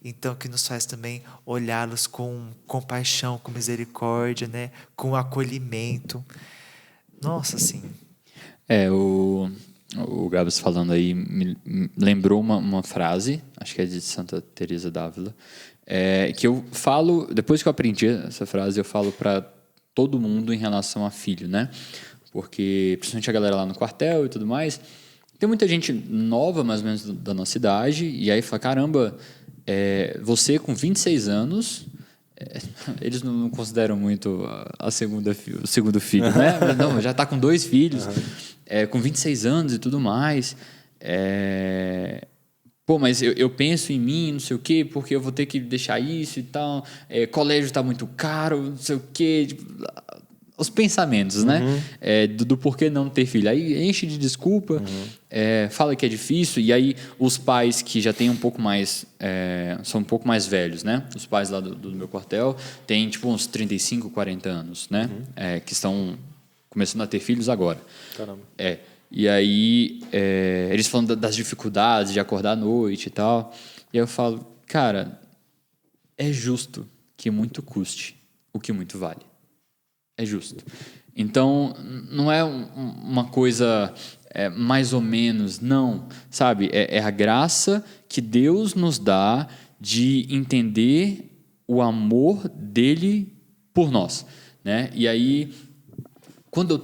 Então, que nos faz também olhá-los com compaixão, com misericórdia, né? Com acolhimento. Nossa, assim... O Gabs falando aí me lembrou uma frase, acho que é de Santa Teresa d'Ávila, que eu falo, depois que eu aprendi essa frase, eu falo para todo mundo em relação a filho, né? Porque, principalmente a galera lá no quartel e tudo mais, tem muita gente nova, mais ou menos, da nossa idade, e aí fala, caramba, você com 26 anos... eles não consideram muito o segundo filho, né? Mas não, já está com 2 filhos, com 26 anos e tudo mais. Pô, mas eu penso em mim, não sei o quê, porque eu vou ter que deixar isso e tal. Colégio está muito caro, não sei o quê. Tipo, os pensamentos, né? Do porquê não ter filho. Aí enche de desculpa, fala que é difícil, e aí os pais que já têm um pouco mais... são um pouco mais velhos, né? Os pais lá do meu quartel têm tipo uns 35, 40 anos, né? Que estão começando a ter filhos agora. Caramba. E aí eles falam das dificuldades de acordar à noite e tal. E aí eu falo, cara, é justo que muito custe o que muito vale. É justo. Então, não é uma coisa mais ou menos, não. Sabe? É a graça que Deus nos dá de entender o amor dele por nós, né? E aí, quando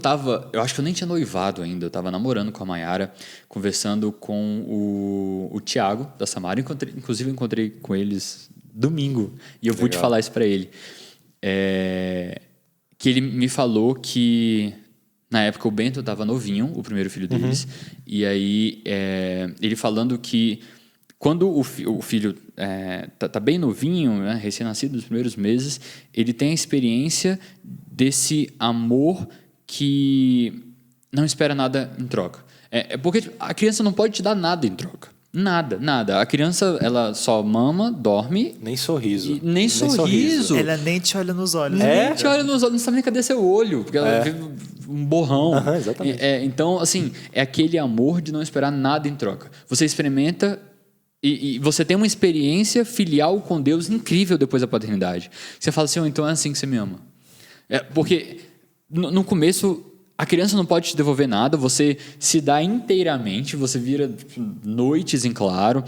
eu acho que eu nem tinha noivado ainda, eu estava namorando com a Mayara, conversando com o Tiago, da Samara, inclusive eu encontrei com eles domingo, e eu pude falar isso para ele. Que ele me falou que, na época, o Bento estava novinho, o primeiro filho deles, e aí ele falando que quando o filho tá bem novinho, né, recém-nascido, nos primeiros meses, ele tem a experiência desse amor que não espera nada em troca. Porque a criança não pode te dar nada em troca. Nada, nada. A criança, ela só mama, dorme, Nem sorriso. nem sorriso. Ela nem te olha nos olhos. Nem te olha nos olhos, não sabe nem cadê seu olho, porque ela vive um borrão. Aham, exatamente. Então, assim, é aquele amor de não esperar nada em troca. Você experimenta e você tem uma experiência filial com Deus incrível depois da paternidade. Você fala assim, então é assim que você me ama. Porque no começo, a criança não pode te devolver nada, você se dá inteiramente, você vira noites em claro,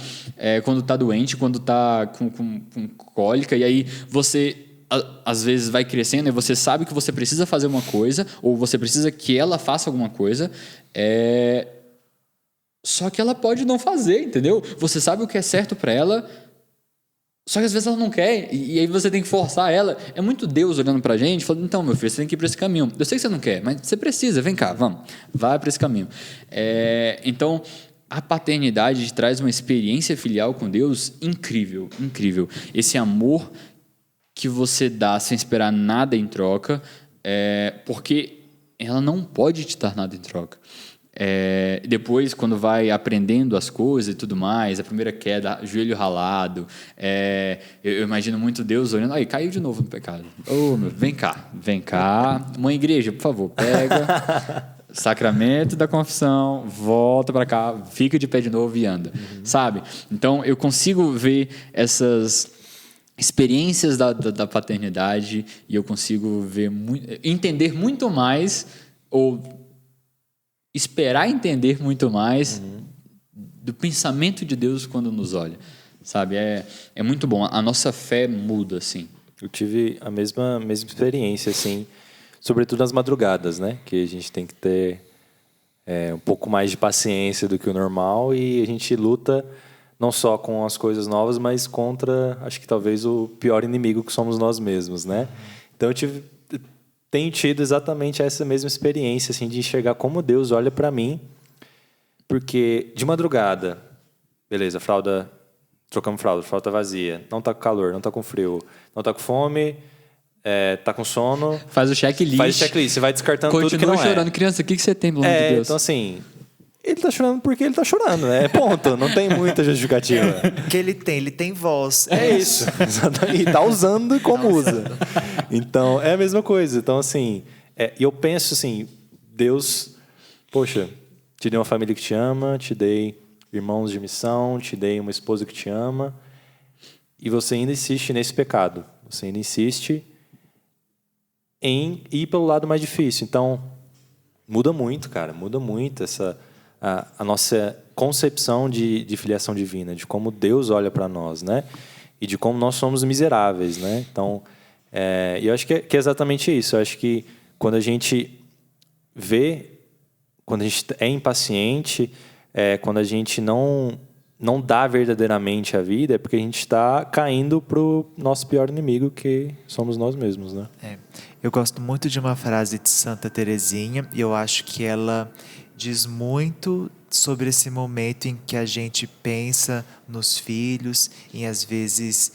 quando está doente, quando está com cólica, e aí você às vezes vai crescendo e você sabe que você precisa fazer uma coisa, ou você precisa que ela faça alguma coisa, só que ela pode não fazer, entendeu? Você sabe o que é certo para ela, só que às vezes ela não quer, e aí você tem que forçar ela. É muito Deus olhando pra gente, falando, então, meu filho, você tem que ir para esse caminho. Eu sei que você não quer, mas você precisa, vem cá, vamos, vai para esse caminho. Então, a paternidade traz uma experiência filial com Deus incrível, incrível. Esse amor que você dá sem esperar nada em troca, porque ela não pode te dar nada em troca. Depois, quando vai aprendendo as coisas e tudo mais, a primeira queda, joelho ralado, eu imagino muito Deus olhando, aí caiu de novo no pecado. Vem cá, mãe igreja, por favor, pega sacramento da confissão, volta para cá, fica de pé de novo e anda, sabe? Então, eu consigo ver essas experiências da paternidade e eu consigo ver entender muito mais, ou esperar entender muito mais do pensamento de Deus quando nos olha, sabe? É muito bom. A nossa fé muda, assim. Eu tive a mesma experiência, assim, sobretudo nas madrugadas, né? Que a gente tem que ter um pouco mais de paciência do que o normal e a gente luta não só com as coisas novas, mas contra, acho que talvez o pior inimigo que somos nós mesmos, né? Então tenho tido exatamente essa mesma experiência, assim, de enxergar como Deus olha para mim, porque de madrugada, beleza, trocamos fralda tá vazia, não tá com calor, não tá com frio, não tá com fome, tá com sono. Faz o checklist. Você vai descartando tudo que não Continua chorando. Criança, o que você tem, pelo amor de Deus? Então, assim, ele tá chorando porque ele tá chorando, ponto, não tem muita justificativa. Que ele tem voz. É isso. E tá usando como usa. Então, é a mesma coisa. Então, assim, e eu penso assim, Deus, poxa, te dei uma família que te ama, te dei irmãos de missão, te dei uma esposa que te ama, e você ainda insiste nesse pecado. Você ainda insiste em ir pelo lado mais difícil. Então, muda muito, cara. Muda muito a nossa concepção de filiação divina, de como Deus olha para nós, né? E de como nós somos miseráveis, né? Então, eu acho que é exatamente isso. Eu acho que quando a gente quando a gente é impaciente, quando a gente não dá verdadeiramente a vida, é porque a gente está caindo pro nosso pior inimigo, que somos nós mesmos, né? Eu gosto muito de uma frase de Santa Teresinha, e eu acho que ela diz muito sobre esse momento em que a gente pensa nos filhos, em às vezes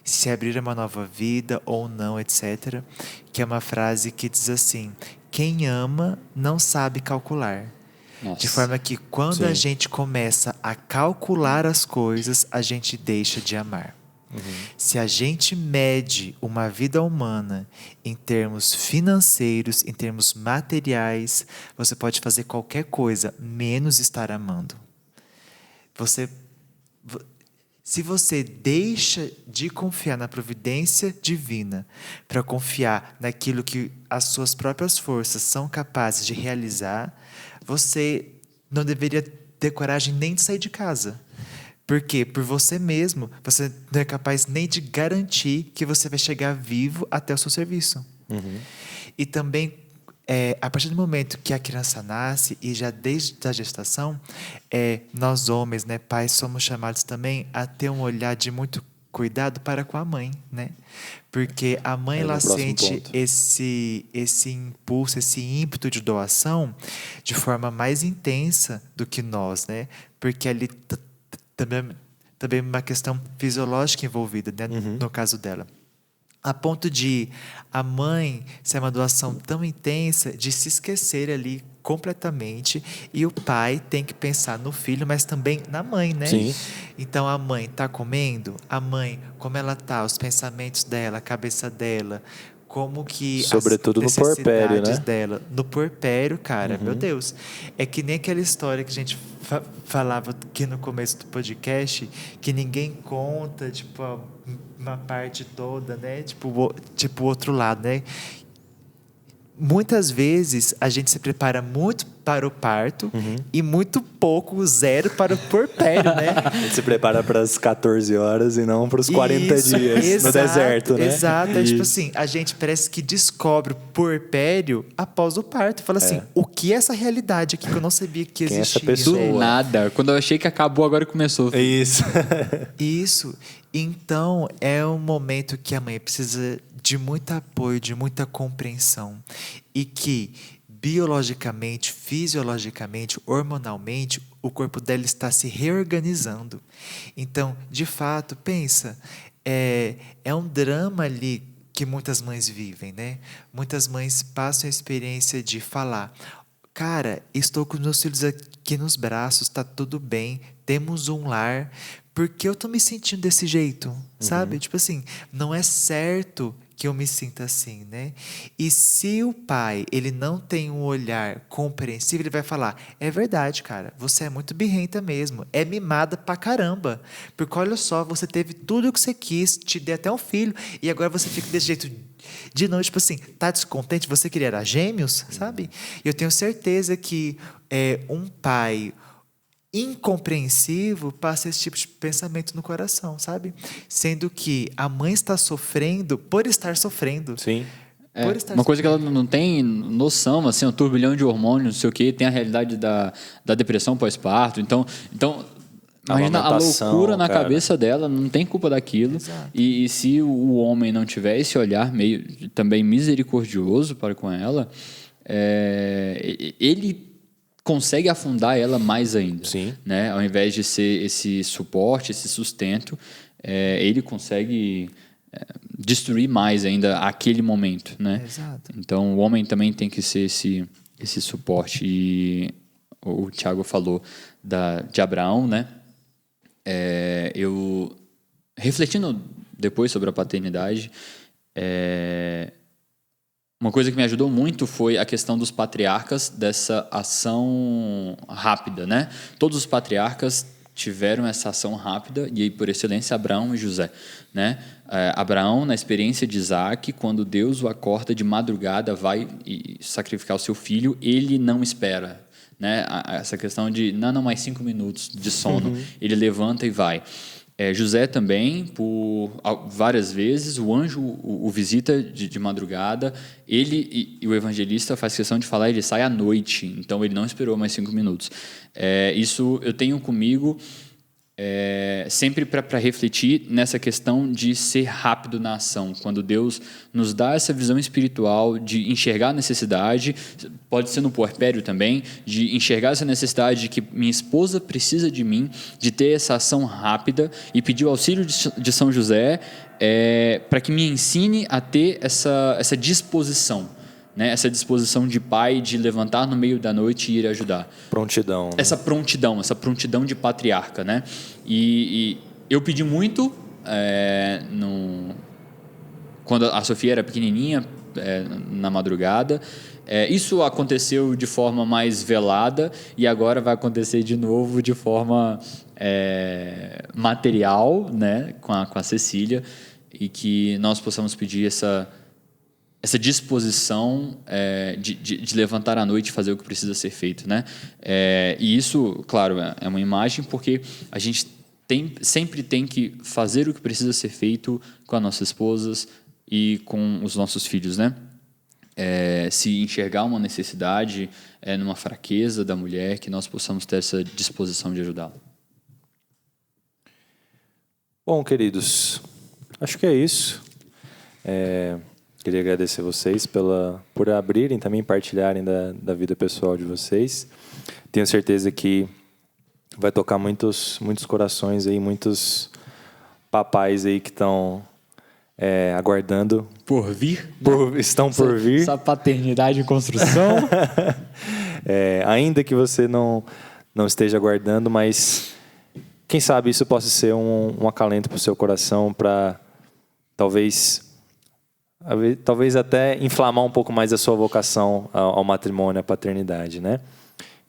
se abrir uma nova vida ou não, etc. Que é uma frase que diz assim: quem ama não sabe calcular. Nossa. De forma que quando a gente começa a calcular as coisas, a gente deixa de amar. Se a gente mede uma vida humana em termos financeiros, em termos materiais, você pode fazer qualquer coisa, menos estar amando. Se você deixa de confiar na providência divina para confiar naquilo que as suas próprias forças são capazes de realizar, você não deveria ter coragem nem de sair de casa. Porque por você mesmo, você não é capaz nem de garantir que você vai chegar vivo até o seu serviço. E também, a partir do momento que a criança nasce, e já desde a gestação, nós homens, né, pais, somos chamados também a ter um olhar de muito cuidado para com a mãe, né? Porque a mãe, ela sente esse impulso, esse ímpeto de doação de forma mais intensa do que nós, né? Porque ali também uma questão fisiológica envolvida, né? No caso dela. A ponto de a mãe ser uma doação tão intensa de se esquecer ali completamente, e o pai tem que pensar no filho, mas também na mãe, né? Sim. Então a mãe tá comendo, a mãe, como ela tá, os pensamentos dela, a cabeça dela, como que Sobretudo no as puerpério, necessidades né? dela, no puerpério, cara, meu Deus. É que nem aquela história que a gente falava aqui no começo do podcast, que ninguém conta, tipo, uma parte toda, né? Tipo o outro lado, né? Muitas vezes a gente se prepara muito para o parto e muito pouco, zero, para o puerpério, né? A gente se prepara para as 14 horas e não para os 40 Isso, dias no exato, deserto, né? Exato. É tipo Isso. assim, a gente parece que descobre o puerpério após o parto. Fala assim, o que é essa realidade aqui que eu não sabia que Quem é essa existia? pessoa? Do nada. Quando eu achei que acabou, agora começou. Isso. Isso. Então, é um momento que a mãe precisa de muito apoio, de muita compreensão. E que, biologicamente, fisiologicamente, hormonalmente, o corpo dela está se reorganizando. Então, de fato, pensa, é um drama ali que muitas mães vivem, né? Muitas mães passam a experiência de falar: cara, estou com meus filhos aqui nos braços, tá tudo bem, temos um lar, porque eu tô me sentindo desse jeito, sabe? Tipo assim, não é certo que eu me sinta assim, né? E se o pai, ele não tem um olhar compreensível, ele vai falar: é verdade, cara, você é muito birrenta mesmo, é mimada pra caramba, porque olha só, você teve tudo o que você quis, te dei até um filho, e agora você fica desse jeito de noite, tipo assim, tá descontente, você queria era gêmeos, sabe? E eu tenho certeza que um pai incompreensivo passa esse tipo de pensamento no coração, sabe? Sendo que a mãe está sofrendo por estar sofrendo. Sim. Por estar Uma coisa que ela sofrendo. não tem noção, assim, um turbilhão de hormônios, não sei o quê, tem a realidade da depressão pós-parto. Então imagina a amamentação, loucura na cara. cabeça dela, não tem culpa daquilo. Exato. E se o homem não tiver esse olhar meio também misericordioso para com ela, ele consegue afundar ela mais ainda. Sim. Né? Ao invés de ser esse suporte, esse sustento, ele consegue destruir mais ainda aquele momento, né? Exato. Então o homem também tem que ser esse suporte. E o Tiago falou de Abraão, né? Eu refletindo depois sobre a paternidade, uma coisa que me ajudou muito foi a questão dos patriarcas, dessa ação rápida, né? Todos os patriarcas tiveram essa ação rápida, e aí, por excelência, Abraão e José, né? Abraão, na experiência de Isaac, quando Deus o acorda de madrugada, vai sacrificar o seu filho, ele não espera, né? Essa questão de, não, mais 5 minutos de sono, ele levanta e vai. José também, por várias vezes, o anjo o visita de madrugada, ele e o evangelista faz questão de falar, ele sai à noite, então ele não esperou mais 5 minutos. Isso eu tenho comigo sempre para refletir nessa questão de ser rápido na ação. Quando Deus nos dá essa visão espiritual de enxergar a necessidade, pode ser no puerpério também, de enxergar essa necessidade de que minha esposa precisa de mim, de ter essa ação rápida e pedir o auxílio de São José para que me ensine a ter essa disposição. Né? Essa disposição de pai de levantar no meio da noite e ir ajudar. Prontidão. Né? Essa prontidão de patriarca, né? E eu pedi muito quando a Sofia era pequenininha, na madrugada. Isso aconteceu de forma mais velada e agora vai acontecer de novo de forma material, né? Com a Cecília, e que nós possamos pedir essa disposição de levantar à noite e fazer o que precisa ser feito, né? E isso, claro, é uma imagem, porque a gente sempre tem que fazer o que precisa ser feito com as nossas esposas e com os nossos filhos, né? Se enxergar uma necessidade numa fraqueza da mulher, que nós possamos ter essa disposição de ajudá-la. Bom, queridos, acho que é isso. Queria agradecer vocês por abrirem, também partilharem da vida pessoal de vocês. Tenho certeza que vai tocar muitos corações aí, muitos papais aí que estão aguardando. Por vir. Estão por vir. Essa paternidade em construção. Ainda que você não esteja aguardando, mas quem sabe isso possa ser um acalento para o seu coração, para talvez até inflamar um pouco mais a sua vocação ao matrimônio, à paternidade, né?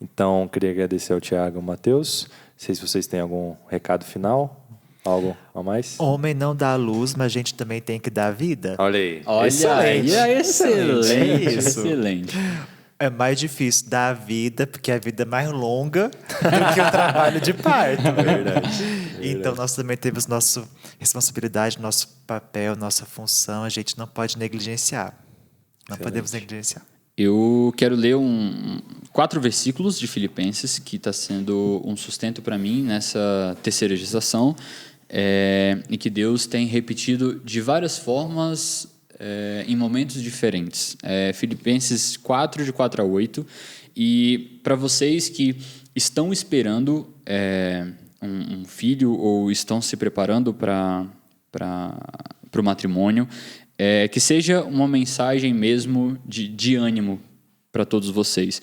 Então, queria agradecer ao Tiago e ao Matheus. Não sei se vocês têm algum recado final, algo a mais. Homem não dá luz, mas a gente também tem que dar vida. Olha aí. Olha, Excelente. excelente. Isso. Excelente. É mais difícil dar a vida, porque a vida é mais longa do que o trabalho de parto. Verdade. Então, nós também temos nossa responsabilidade, nosso papel, nossa função. A gente não pode negligenciar. Não podemos negligenciar. Eu quero ler 4 versículos de Filipenses, que está sendo um sustento para mim nessa terceira gestação, e que Deus tem repetido de várias formas, em momentos diferentes. Filipenses 4, de 4 a 8. E para vocês que estão esperando um filho ou estão se preparando para o matrimônio, que seja uma mensagem mesmo de ânimo para todos vocês.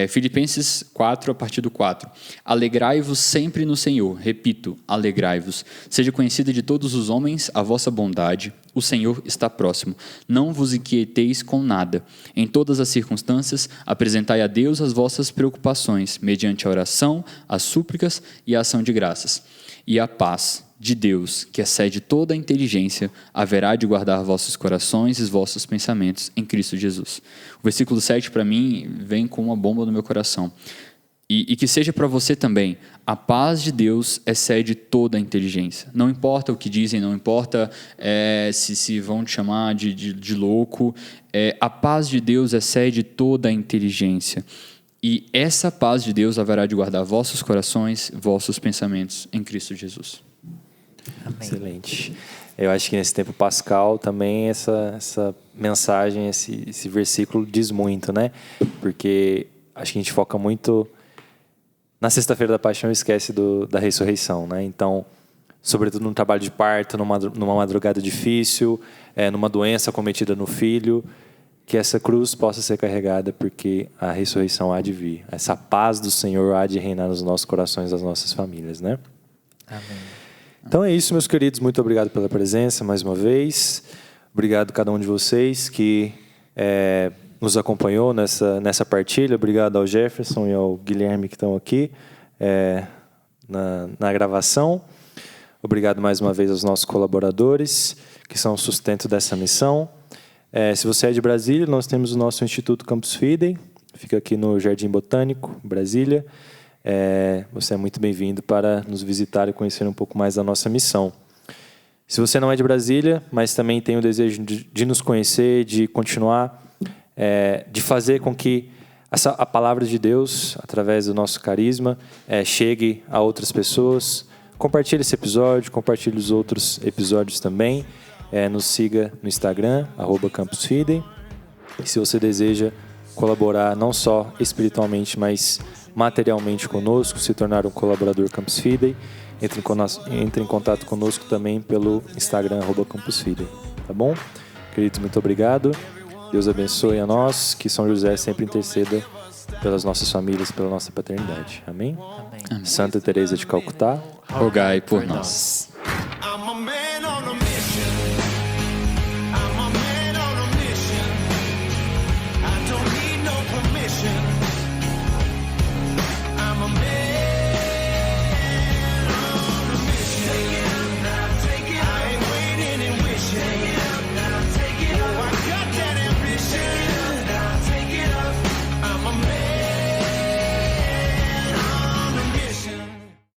Filipenses 4, a partir do 4. Alegrai-vos sempre no Senhor. Repito, alegrai-vos. Seja conhecida de todos os homens a vossa bondade. O Senhor está próximo. Não vos inquieteis com nada. Em todas as circunstâncias, apresentai a Deus as vossas preocupações, mediante a oração, as súplicas e a ação de graças. E a paz de Deus, que excede toda a inteligência, haverá de guardar vossos corações e vossos pensamentos em Cristo Jesus. O versículo 7, para mim, vem com uma bomba no meu coração. E que seja para você também, a paz de Deus excede toda a inteligência. Não importa o que dizem, não importa se vão te chamar de louco, a paz de Deus excede toda a inteligência. E essa paz de Deus haverá de guardar vossos corações, vossos pensamentos em Cristo Jesus. Amém. Excelente. Eu acho que nesse tempo pascal também essa mensagem, esse versículo diz muito, né? Porque acho que a gente foca muito na sexta-feira da paixão e esquece da ressurreição, né? Então, sobretudo num trabalho de parto, numa madrugada difícil, numa doença cometida no filho, que essa cruz possa ser carregada, porque a ressurreição há de vir. Essa paz do Senhor há de reinar nos nossos corações, das nossas famílias, né? Amém. Então é isso, meus queridos. Muito obrigado pela presença mais uma vez. Obrigado a cada um de vocês que nos acompanhou nessa partilha. Obrigado ao Jefferson e ao Guilherme que estão aqui na gravação. Obrigado mais uma vez aos nossos colaboradores, que são o sustento dessa missão. Se você é de Brasília, nós temos o nosso Instituto Campus Fidei. Fica aqui no Jardim Botânico, Brasília. Você é muito bem-vindo para nos visitar e conhecer um pouco mais da nossa missão. Se você não é de Brasília, mas também tem o desejo de nos conhecer, de continuar, de fazer com que a palavra de Deus, através do nosso carisma, chegue a outras pessoas, compartilhe esse episódio, compartilhe os outros episódios também. Nos siga no Instagram, @campusfidei. E se você deseja colaborar não só espiritualmente, mas materialmente conosco, se tornar um colaborador Campus Fidei, entre em contato conosco também pelo Instagram @campusfidei, tá bom? Queridos, muito obrigado. Deus abençoe a nós, que São José sempre interceda pelas nossas famílias, pela nossa paternidade. Amém? Amém. Santa Teresa de Calcutá, Rogai por nós.